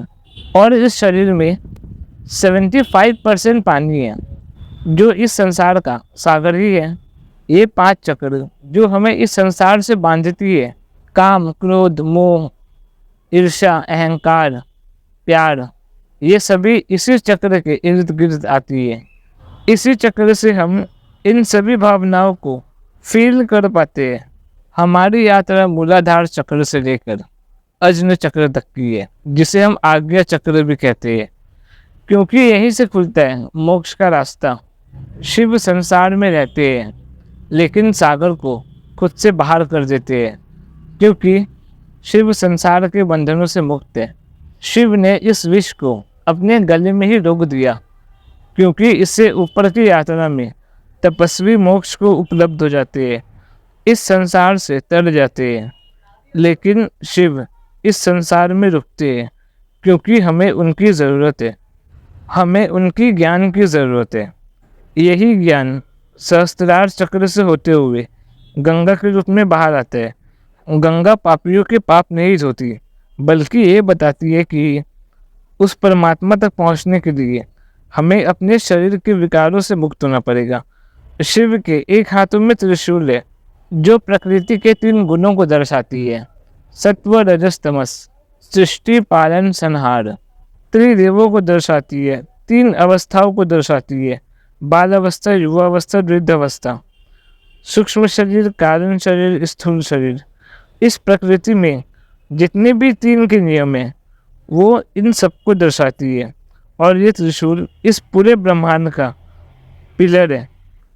और इस शरीर में 75% पानी है, जो इस संसार का सागर ही है। ये 5 चक्र जो हमें इस संसार से बांधती है, काम, क्रोध, मोह, ईर्ष्या, अहंकार, प्यार, ये सभी इसी चक्र के इर्द गिर्द आती है। इसी चक्र से हम इन सभी भावनाओं को फील कर पाते हैं। हमारी यात्रा मूलाधार चक्र से लेकर अज्ञ चक्र तक की है, जिसे हम आज्ञा चक्र भी कहते हैं, क्योंकि यहीं से खुलता है मोक्ष का रास्ता। शिव संसार में रहते हैं, लेकिन सागर को खुद से बाहर कर देते हैं, क्योंकि शिव संसार के बंधनों से मुक्त है। शिव ने इस विष को अपने गले में ही रोक दिया, क्योंकि इससे ऊपर की यात्रा में तपस्वी मोक्ष को उपलब्ध हो जाते हैं, इस संसार से तर जाते हैं। लेकिन शिव इस संसार में रुकते हैं क्योंकि हमें उनकी ज़रूरत है, हमें उनकी ज्ञान की ज़रूरत है। यही ज्ञान सहस्त्रार चक्र से होते हुए गंगा के रूप में बाहर आता है। गंगा पापियों के पाप नहीं धोती, बल्कि ये बताती है कि उस परमात्मा तक पहुंचने के लिए हमें अपने शरीर के विकारों से मुक्त होना पड़ेगा। शिव के एक हाथों में त्रिशूल है, जो प्रकृति के 3 गुणों को दर्शाती है, सत्व रजस तमस, सृष्टि पालन संहार। त्रिदेवों को दर्शाती है, 3 अवस्थाओं को दर्शाती है, बाल अवस्था, युवा अवस्था, वृद्ध अवस्था, सूक्ष्म शरीर, कारण शरीर, स्थूल शरीर। इस प्रकृति में जितने भी 3 के नियम हैं वो इन सबको दर्शाती है। और ये त्रिशूल इस पूरे ब्रह्मांड का पिलर है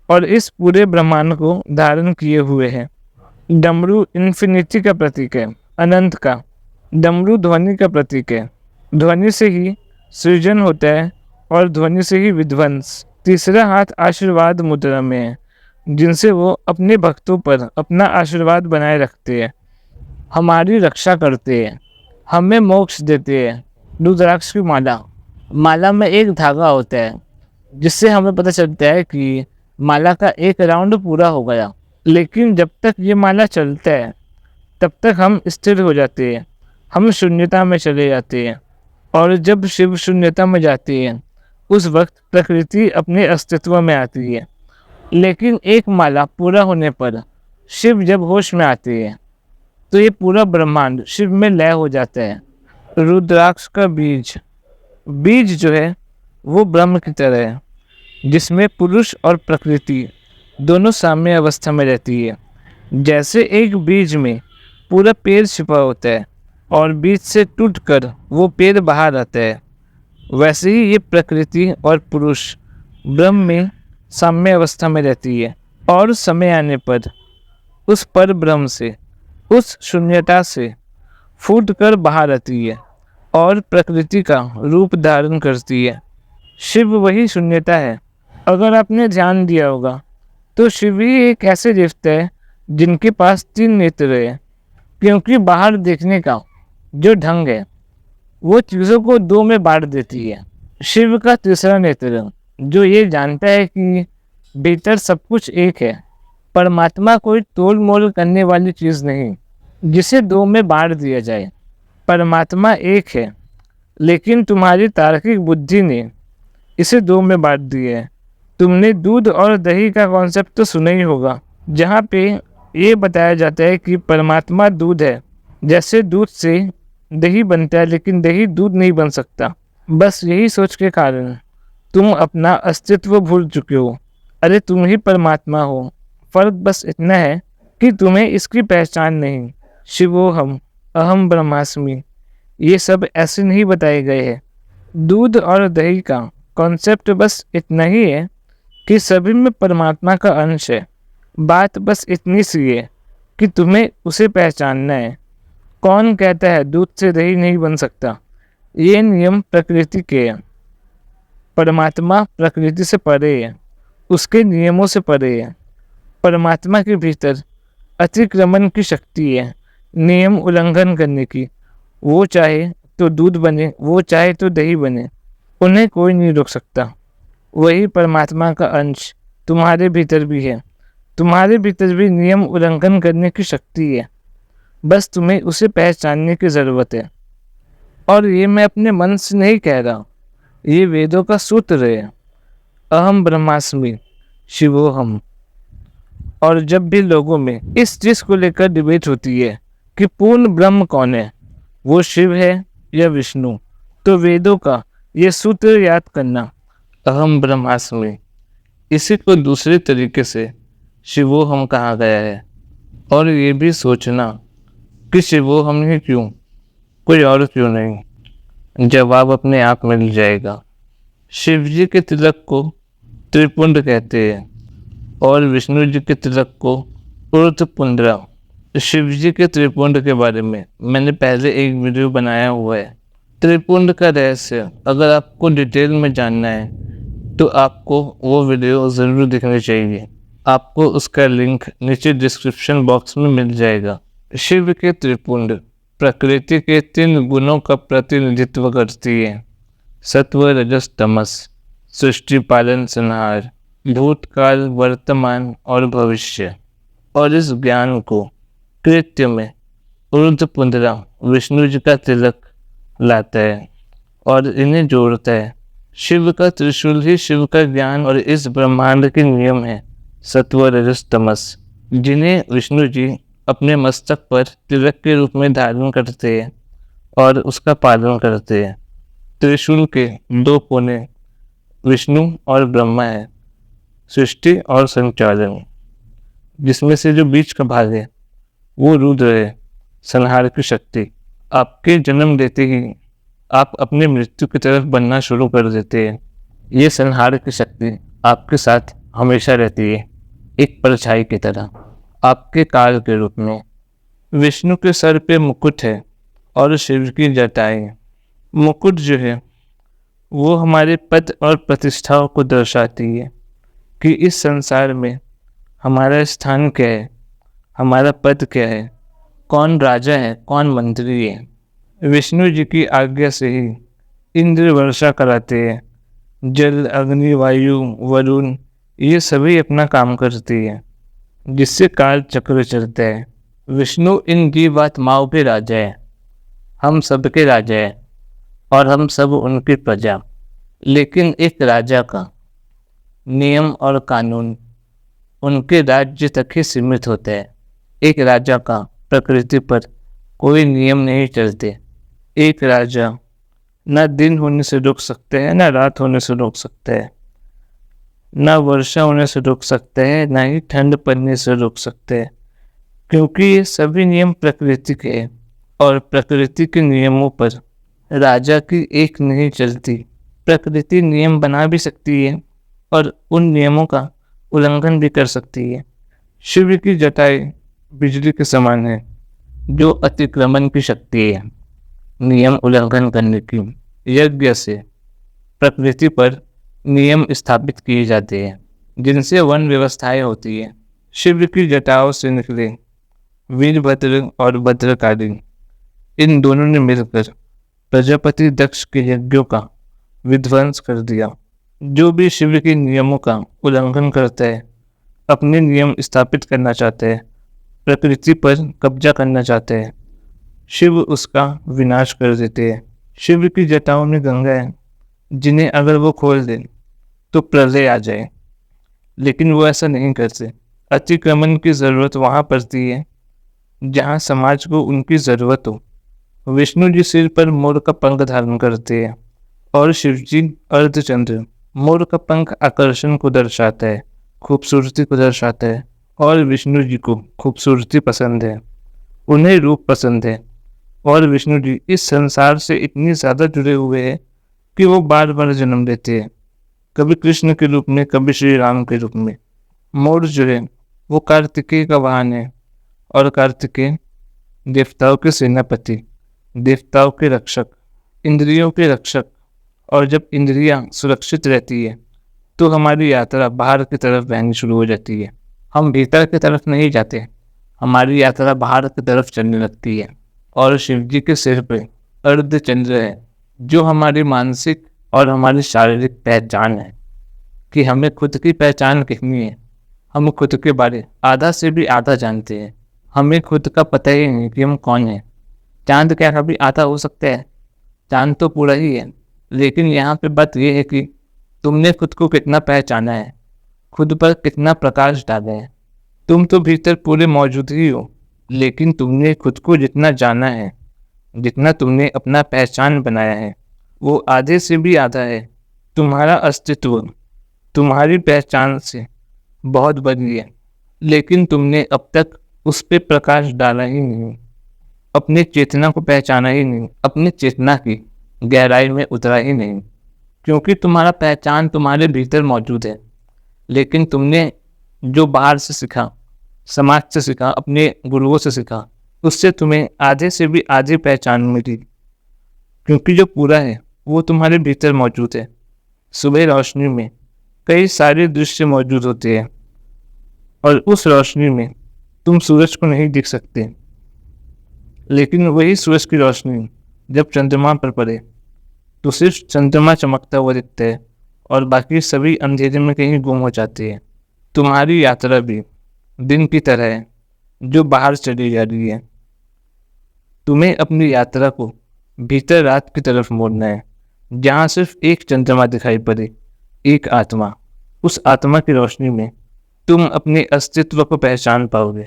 और इस पूरे ब्रह्मांड को धारण किए हुए है। डमरू इन्फिनिटी का प्रतीक है, अनंत का। डमरू ध्वनि का प्रतीक है, ध्वनि से ही सृजन होता है और ध्वनि से ही विध्वंस। तीसरा हाथ आशीर्वाद मुद्रा में है, जिनसे वो अपने भक्तों पर अपना आशीर्वाद बनाए रखते हैं, हमारी रक्षा करते हैं, हमें मोक्ष देते हैं। रुद्राक्ष की माला, माला में एक धागा होता है जिससे हमें पता चलता है कि माला का एक राउंड पूरा हो गया। लेकिन जब तक ये माला चलता है तब तक हम स्थिर हो जाते हैं, हम शून्यता में चले जाते हैं। और जब शिव शून्यता में जाते हैं उस वक्त प्रकृति अपने अस्तित्व में आती है। लेकिन एक माला पूरा होने पर शिव जब होश में आते हैं तो ये पूरा ब्रह्मांड शिव में लय हो जाता है। रुद्राक्ष का बीज, बीज जो है वो ब्रह्म की तरह है, जिसमें पुरुष और प्रकृति दोनों साम्य अवस्था में रहती है। जैसे एक बीज में पूरा पेड़ छिपा होता है और बीज से टूटकर वो पेड़ बाहर आता है, वैसे ही ये प्रकृति और पुरुष ब्रह्म में साम्य अवस्था में रहती है। और समय आने पर उस पर ब्रह्म से, उस शून्यता से फूट कर बाहर आती है और प्रकृति का रूप धारण करती है। शिव वही शून्यता है। अगर आपने ध्यान दिया होगा तो शिव ही एक ऐसे रिश्ते है जिनके पास 3 नेत्र है, क्योंकि बाहर देखने का जो ढंग है वो चीज़ों को 2 में बांट देती है। शिव का तीसरा नेत्र जो ये जानता है कि भीतर सब कुछ एक है, परमात्मा कोई तोल मोल करने वाली चीज़ नहीं जिसे 2 में बांट दिया जाए। परमात्मा एक है, लेकिन तुम्हारी तार्किक बुद्धि ने इसे 2 में बांट दिया है। तुमने दूध और दही का कॉन्सेप्ट तो सुना ही होगा, जहाँ पे ये बताया जाता है कि परमात्मा दूध है। जैसे दूध से दही बनता है, लेकिन दही दूध नहीं बन सकता। बस यही सोच के कारण तुम अपना अस्तित्व भूल चुके हो। अरे तुम ही परमात्मा हो, फर्क बस इतना है कि तुम्हें इसकी पहचान नहीं। शिवोहम, अहम ब्रह्मास्मि, ये सब ऐसे नहीं बताए गए हैं। दूध और दही का कॉन्सेप्ट बस इतना ही है कि सभी में परमात्मा का अंश है। बात बस इतनी सी है कि तुम्हें उसे पहचानना है। कौन कहता है दूध से दही नहीं बन सकता? ये नियम प्रकृति के हैं। परमात्मा प्रकृति से परे है, उसके नियमों से परे है। परमात्मा के भीतर अतिक्रमण की शक्ति है, नियम उल्लंघन करने की। वो चाहे तो दूध बने, वो चाहे तो दही बने, उन्हें कोई नहीं रोक सकता। वही परमात्मा का अंश तुम्हारे भीतर भी है। तुम्हारे भीतर भी नियम उल्लंघन करने की शक्ति है, बस तुम्हें उसे पहचानने की ज़रूरत है। और ये मैं अपने मन से नहीं कह रहा, ये वेदों का सूत्र है, अहम ब्रह्मास्मि शिवोहम। और जब भी लोगों में इस चीज़ को लेकर डिबेट होती है कि पूर्ण ब्रह्म कौन है, वो शिव है या विष्णु, तो वेदों का ये सूत्र याद करना, अहम ब्रह्मास्मि। इसी को दूसरे तरीके से शिवोहम कहा गया है। और ये भी सोचना कि शिवोहम ही क्यों, कोई और क्यों नहीं, जवाब अपने आप मिल जाएगा। शिव जी के तिलक को त्रिपुंड कहते हैं और विष्णु जी के तिलक को उर्धपुंड्रा। शिव जी के त्रिपुंड के बारे में मैंने पहले एक वीडियो बनाया हुआ है। त्रिपुंड का रहस्य अगर आपको डिटेल में जानना है तो आपको वो वीडियो ज़रूर देखनी चाहिए। आपको उसका लिंक नीचे डिस्क्रिप्शन बॉक्स में मिल जाएगा। शिव के त्रिपुंड प्रकृति के 3 गुणों का प्रतिनिधित्व करती है। सत्व, रजस, तमस। सृष्टि, पालन, संहार, भूतकाल, वर्तमान और भविष्य। और इस ज्ञान को कृत्य में ऊर्ध्व पुंडरा विष्णु जी का तिलक लाता है और इन्हें जोड़ता है। शिव का त्रिशूल ही शिव का ज्ञान और इस ब्रह्मांड के नियम है, सत्व, रजस, तमस, जिन्हें विष्णु जी अपने मस्तक पर तिलक के रूप में धारण करते हैं और उसका पालन करते हैं। त्रिशूल के 2 कोने विष्णु और ब्रह्मा है, सृष्टि और संचालन, जिसमें से जो बीच का भाग है वो रुद्र है, संहार की शक्ति। आपके जन्म देते ही आप अपनी मृत्यु की तरफ बढ़ना शुरू कर देते हैं। ये संहार की शक्ति आपके साथ हमेशा रहती है, एक परछाई की तरह, आपके काल के रूप में। विष्णु के सर पे मुकुट है और शिव की जटाएं। मुकुट जो है वो हमारे पद और प्रतिष्ठाओं को दर्शाती है कि इस संसार में हमारा स्थान क्या है, हमारा पद क्या है, कौन राजा है, कौन मंत्री है। विष्णु जी की आज्ञा से ही इंद्र वर्षा कराते हैं। जल, अग्नि, वायु, वरुण ये सभी अपना काम करती है, जिससे काल चक्र चलता है। विष्णु इन जीवात्माओं के राजा है, हम सब के राजा है और हम सब उनकी प्रजा। लेकिन एक राजा का नियम और कानून उनके राज्य तक ही सीमित होता है। एक राजा का प्रकृति पर कोई नियम नहीं चलते। एक राजा न दिन होने से रोक सकते हैं, न रात होने से रोक सकते हैं, न वर्षा होने से रोक सकते हैं, न ही ठंड पड़ने से रोक सकते हैं, क्योंकि ये सभी नियम प्रकृति के हैं और प्रकृति के नियमों पर राजा की एक नहीं चलती। प्रकृति नियम बना भी सकती है और उन नियमों का उल्लंघन भी कर सकती है। शिव की जटाएं बिजली के समान है, जो अतिक्रमण की शक्ति है, नियम उल्लंघन करने की। यज्ञ से प्रकृति पर नियम स्थापित किए जाते हैं, जिनसे वन व्यवस्थाएं होती है। शिव की जटाओं से निकले वीरभद्र और भद्रकाली, इन दोनों ने मिलकर प्रजापति दक्ष के यज्ञों का विध्वंस कर दिया। जो भी शिव के नियमों का उल्लंघन करता है, अपने नियम स्थापित करना चाहते हैं, प्रकृति पर कब्जा करना चाहते हैं, शिव उसका विनाश कर देते हैं। शिव की जटाओं में गंगा है, जिन्हें अगर वो खोल दें तो प्रलय आ जाए, लेकिन वो ऐसा नहीं करते। अतिक्रमण की ज़रूरत वहाँ पड़ती है जहाँ समाज को उनकी ज़रूरत हो। विष्णु जी सिर पर मोर का पंख धारण करते हैं और शिव जी अर्धचंद्र। मोर का पंख आकर्षण को दर्शाता है, खूबसूरती को दर्शाता है, और विष्णु जी को खूबसूरती पसंद है, उन्हें रूप पसंद है। और विष्णु जी इस संसार से इतनी ज़्यादा जुड़े हुए हैं कि वो बार बार जन्म लेते हैं, कभी कृष्ण के रूप में, कभी श्री राम के रूप में। मोर जो है वो कार्तिकेय का वाहन है और कार्तिकेय देवताओं के सेनापति, देवताओं के रक्षक, इंद्रियों के रक्षक। और जब इंद्रियां सुरक्षित रहती है तो हमारी यात्रा बाहर की तरफ बहनी शुरू हो जाती है। हम भीतर की तरफ नहीं जाते, हमारी यात्रा बाहर की तरफ चलने लगती है। और शिव जी के सिर पे अर्धचंद्र है, जो हमारी मानसिक और हमारी शारीरिक पहचान है कि हमें खुद की पहचान कितनी है। हम खुद के बारे आधा से भी आधा जानते हैं, हमें खुद का पता ही नहीं कि हम कौन हैं। चांद क्या कभी आधा हो सकता है? चांद तो पूरा ही है। लेकिन यहाँ पे बात ये है कि तुमने खुद को कितना पहचाना है, खुद पर कितना प्रकाश डाला है। तुम तो भीतर पूरे मौजूद ही हो, लेकिन तुमने खुद को जितना जाना है, जितना तुमने अपना पहचान बनाया है, वो आधे से भी आधा है। तुम्हारा अस्तित्व तुम्हारी पहचान से बहुत बड़ी है, लेकिन तुमने अब तक उस पर प्रकाश डाला ही नहीं, अपने चेतना को पहचाना ही नहीं, अपनी चेतना की गहराई में उतरा ही नहीं। क्योंकि तुम्हारा पहचान तुम्हारे भीतर मौजूद है, लेकिन तुमने जो बाहर से सीखा, समाज से सीखा, अपने गुरुओं से सीखा, उससे तुम्हें आधे से भी आधी पहचान मिली। क्योंकि जो पूरा है वो तुम्हारे भीतर मौजूद है। सुबह रोशनी में कई सारे दृश्य मौजूद होते हैं और उस रोशनी में तुम सूरज को नहीं देख सकते, लेकिन वही सूरज की रोशनी जब चंद्रमा पर पड़े तो सिर्फ चंद्रमा चमकता हुआ दिखता है और बाकी सभी अंधेरे में कहीं गुम हो जाते हैं। तुम्हारी यात्रा भी दिन की तरह है जो बाहर चली जा रही है। तुम्हें अपनी यात्रा को भीतर रात की तरफ मोड़ना है, जहाँ सिर्फ एक चंद्रमा दिखाई पड़े, एक आत्मा। उस आत्मा की रोशनी में तुम अपने अस्तित्व को पहचान पाओगे,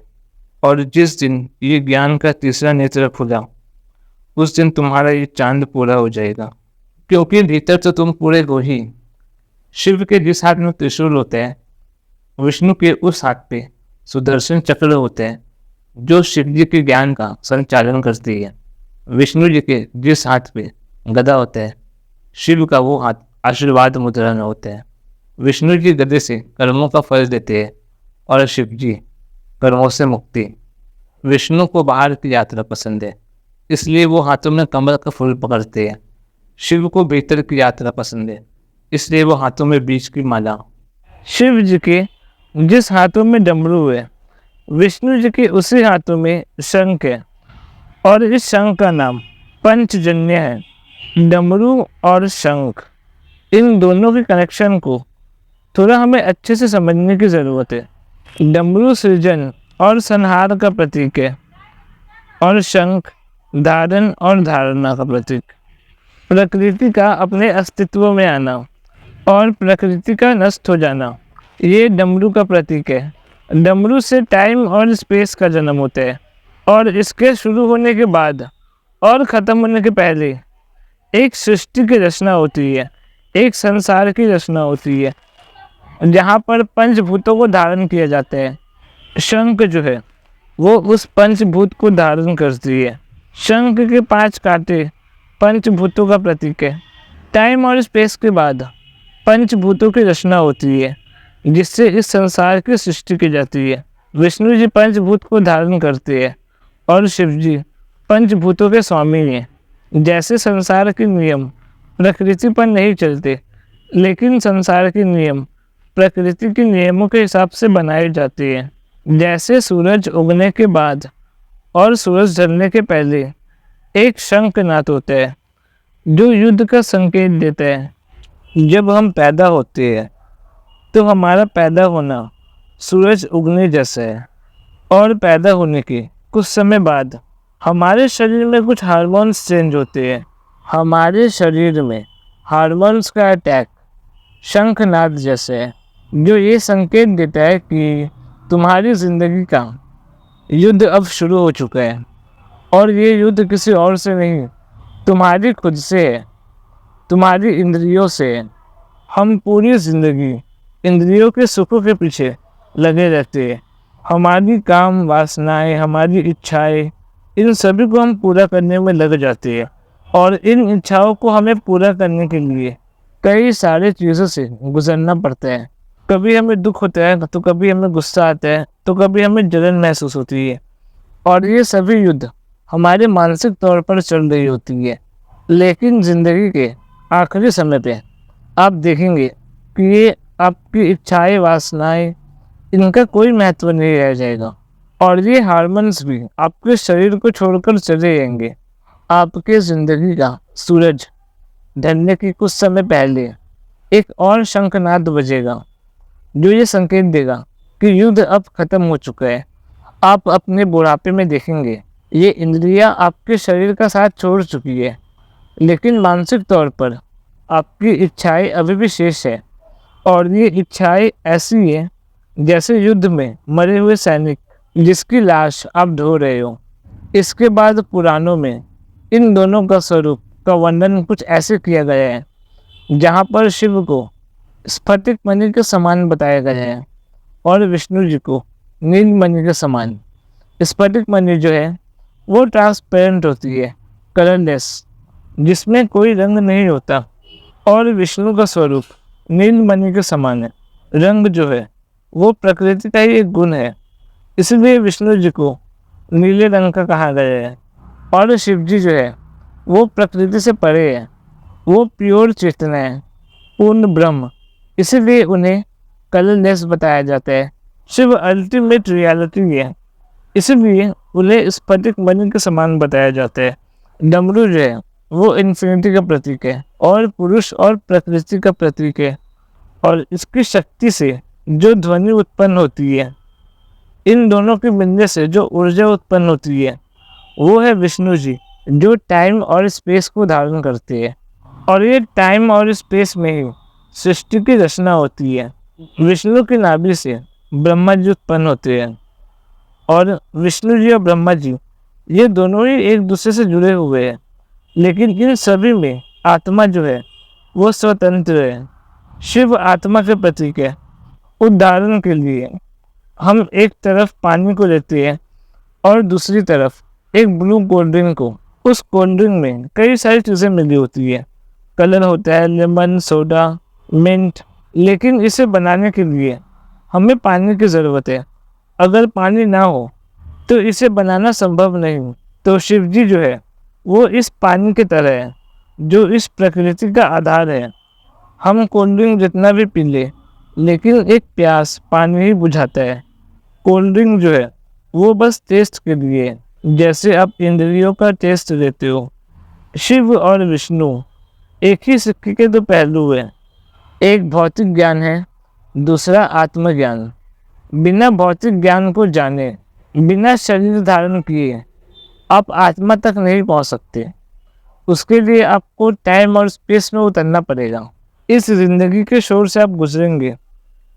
और जिस दिन ये ज्ञान का तीसरा नेत्र खुला, उस दिन तुम्हारा ये चांद पूरा हो जाएगा, क्योंकि भीतर तो तुम पूरे हो ही। शिव के जिस हाथ में त्रिशूल होता है, विष्णु के उस हाथ पे सुदर्शन चक्र होते हैं जो शिव जी के ज्ञान का संचालन करती है। विष्णु जी के जिस हाथ पे गदा होता है, शिव का वो हाथ आशीर्वाद मुद्रा में होता है। विष्णु जी गदे से कर्मों का फल देते हैं और शिव जी कर्मों से मुक्ति। विष्णु को बाहर की यात्रा पसंद है, इसलिए वो हाथों में कमल का फूल पकड़ते हैं। शिव को भीतर की यात्रा पसंद है, इसलिए वो हाथों में बीज की माला। शिव जी के जिस हाथों में डमरू है, विष्णु जी के उसी हाथों में शंख है, और इस शंख का नाम पंचजन्य है। डमरू और शंख, इन दोनों के कनेक्शन को थोड़ा हमें अच्छे से समझने की ज़रूरत है। डमरू सृजन और संहार का प्रतीक है, और शंख धारण और धारणा का प्रतीक। प्रकृति का अपने अस्तित्व में आना और प्रकृति का नष्ट हो जाना, ये डमरू का प्रतीक है। डमरू से टाइम और स्पेस का जन्म होता है, और इसके शुरू होने के बाद और ख़त्म होने के पहले एक सृष्टि की रचना होती है, एक संसार की रचना होती है, जहाँ पर पंचभूतों को धारण किया जाता है। शंख जो है वो उस पंचभूत को धारण करती है। शंख के 5 कांटे पंचभूतों का प्रतीक है। टाइम और स्पेस के बाद पंचभूतों की रचना होती है, जिससे इस संसार की सृष्टि की जाती है। विष्णु जी पंचभूत को धारण करते हैं और शिव जी पंचभूतों के स्वामी हैं। जैसे संसार के नियम प्रकृति पर नहीं चलते, लेकिन संसार के नियम प्रकृति के नियमों के हिसाब से बनाए जाते हैं। जैसे सूरज उगने के बाद और सूरज ढलने के पहले एक शंखनाद होता है जो युद्ध का संकेत देता है। जब हम पैदा होते हैं तो हमारा पैदा होना सूरज उगने जैसा है, और पैदा होने के कुछ समय बाद हमारे शरीर में कुछ हार्मोन्स चेंज होते हैं। हमारे शरीर में हार्मोन्स का अटैक शंखनाद जैसे है, जो ये संकेत देता है कि तुम्हारी ज़िंदगी का युद्ध अब शुरू हो चुका है, और ये युद्ध किसी और से नहीं, तुम्हारी खुद से है, तुम्हारी इंद्रियों से है। हम पूरी ज़िंदगी इंद्रियों के सुखों के पीछे लगे रहते हैं। हमारी काम वासनाएं, हमारी इच्छाएं, इन सभी को हम पूरा करने में लग जाते हैं, और इन इच्छाओं को हमें पूरा करने के लिए कई सारे चीज़ों से गुजरना पड़ता है। कभी हमें दुख होता है, तो कभी हमें गुस्सा आता है, तो कभी हमें जलन महसूस होती है, और ये सभी युद्ध हमारे मानसिक तौर पर चल रही होती है। लेकिन ज़िंदगी के आखिरी समय पे आप देखेंगे कि ये आपकी इच्छाएं, वासनाएं, इनका कोई महत्व नहीं रह जाएगा, और ये हार्मोन्स भी आपके शरीर को छोड़कर चले जाएंगे। आपके ज़िंदगी का सूरज ढलने के कुछ समय पहले एक और शंखनाद बजेगा, जो ये संकेत देगा कि युद्ध अब खत्म हो चुका है। आप अपने बुढ़ापे में देखेंगे ये इंद्रियां आपके शरीर का साथ छोड़ चुकी है, लेकिन मानसिक तौर पर आपकी इच्छाएं अभी भी शेष है, और ये इच्छाएं ऐसी है जैसे युद्ध में मरे हुए सैनिक जिसकी लाश आप ढो रहे हो। इसके बाद पुराणों में इन दोनों का स्वरूप का वर्णन कुछ ऐसे किया गया है, जहाँ पर शिव को स्फटिक मणि के समान बताया गया है और विष्णु जी को नील मणि के समान। स्फटिक मणि जो है वो ट्रांसपेरेंट होती है, कलरलेस, जिसमें कोई रंग नहीं होता, और विष्णु का स्वरूप नील मणि के समान है। रंग जो है वो प्रकृति का ही एक गुण है, इसलिए विष्णु जी को नीले रंग का कहा गया है। और शिव जी जो है वो प्रकृति से परे है, वो प्योर चेतना है, पूर्ण ब्रह्म, इसीलिए उन्हें कलरलेस बताया जाता है। शिव अल्टीमेट रियलिटी है, इसीलिए उन्हें स्फटिक मणि के समान बताया जाता है। डमरू जो है वो इन्फिनिटी का प्रतीक है और पुरुष और प्रकृति का प्रतीक है, और इसकी शक्ति से जो ध्वनि उत्पन्न होती है, इन दोनों के मिलने से जो ऊर्जा उत्पन्न होती है, वो है विष्णु जी, जो टाइम और स्पेस को धारण करते हैं। और ये टाइम और स्पेस में ही सृष्टि की रचना होती है। विष्णु की नाभि से ब्रह्मा जी उत्पन्न होते हैं, और विष्णु जी और ब्रह्मा जी ये दोनों ही एक दूसरे से जुड़े हुए हैं, लेकिन इन सभी में आत्मा जो है वो स्वतंत्र है। शिव आत्मा के प्रतीक है। उदाहरण के लिए हम एक तरफ पानी को लेते हैं और दूसरी तरफ एक ब्लू कोल्ड ड्रिंक को। उस कोल्ड ड्रिंक में कई सारी चीज़ें मिली होती है, कलर होता है, लेमन, सोडा, मिंट, लेकिन इसे बनाने के लिए हमें पानी की ज़रूरत है। अगर पानी ना हो तो इसे बनाना संभव नहीं। तो शिव जी जो है वो इस पानी की तरह है, जो इस प्रकृति का आधार है। हम कोल्ड ड्रिंक जितना भी पी ले, लेकिन एक प्यास पानी ही बुझाता है। कोल्ड ड्रिंक जो है वो बस टेस्ट के लिए है, जैसे आप इंद्रियों का टेस्ट लेते हो। शिव और विष्णु एक ही सिक्के के दो पहलू हैं। एक भौतिक ज्ञान है, दूसरा आत्मज्ञान। बिना भौतिक ज्ञान को जाने, बिना शरीर धारण किए आप आत्मा तक नहीं पहुंच सकते। उसके लिए आपको टाइम और स्पेस में उतरना पड़ेगा। इस जिंदगी के शोर से आप गुजरेंगे,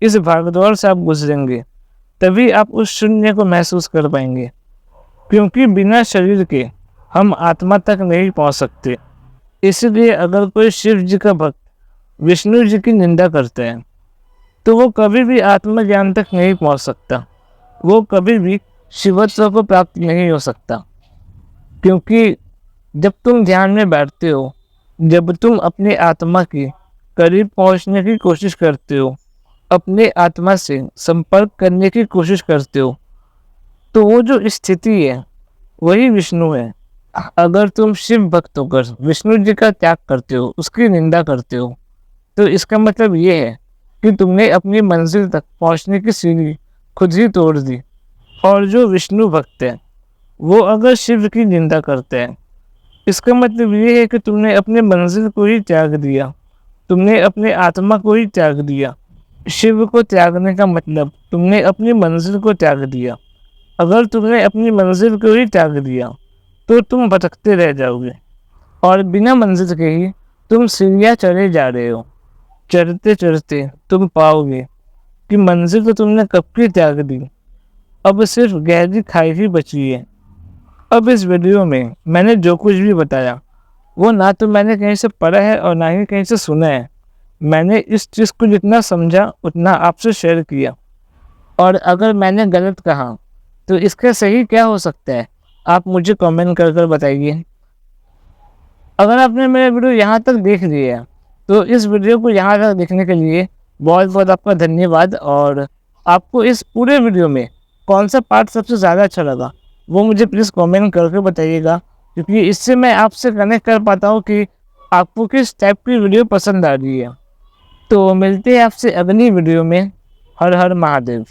इस भागदौड़ से आप गुजरेंगे, तभी आप उस शून्य को महसूस कर पाएंगे। क्योंकि बिना शरीर के हम आत्मा तक नहीं पहुंच सकते। इसलिए अगर कोई शिव जी का भक्त विष्णु जी की निंदा करता है तो वो कभी भी आत्मज्ञान तक नहीं पहुंच सकता, वो कभी भी शिवत्व को प्राप्त नहीं हो सकता। क्योंकि जब तुम ध्यान में बैठते हो, जब तुम अपने आत्मा के करीब पहुंचने की कोशिश करते हो, अपने आत्मा से संपर्क करने की कोशिश करते हो, तो वो जो स्थिति है वही विष्णु है। अगर तुम शिव भक्त होकर विष्णु जी का त्याग करते हो, उसकी निंदा करते हो, तो इसका मतलब ये है कि तुमने अपनी मंजिल तक पहुंचने की सीढ़ी खुद ही तोड़ दी। और जो विष्णु भक्त है वो अगर शिव की निंदा करते हैं, इसका मतलब ये है कि तुमने अपने मंजिल को ही त्याग दिया, तुमने अपने आत्मा को ही त्याग दिया। शिव को त्यागने का मतलब तुमने अपनी मंजिल को त्याग दिया। अगर तुमने अपनी मंजिल को ही त्याग दिया तो तुम भटकते रह जाओगे, और बिना मंजिल के ही तुम सीढ़ियाँ चढ़े जा रहे हो। चढ़ते चढ़ते तुम पाओगे कि मंजिल तो तुमने कब की त्याग दी, अब सिर्फ गहरी खाई ही बची है। अब इस वीडियो में मैंने जो कुछ भी बताया वो ना तो मैंने कहीं से पढ़ा है और ना ही कहीं से सुना है। मैंने इस चीज़ को जितना समझा उतना आपसे शेयर किया, और अगर मैंने गलत कहा तो इसका सही क्या हो सकता है, आप मुझे कमेंट कर बताइए। अगर आपने मेरा वीडियो यहाँ तक देख लिया है तो इस वीडियो को यहाँ तक देखने के लिए बहुत बहुत आपका धन्यवाद। और आपको इस पूरे वीडियो में कौन सा पार्ट सबसे ज़्यादा अच्छा लगा वो मुझे प्लीज़ कमेंट करके बताइएगा, क्योंकि इससे मैं आपसे कनेक्ट कर पाता हूँ कि आपको किस टाइप की वीडियो पसंद आ रही है। तो मिलते हैं आपसे अगली वीडियो में। हर हर महादेव।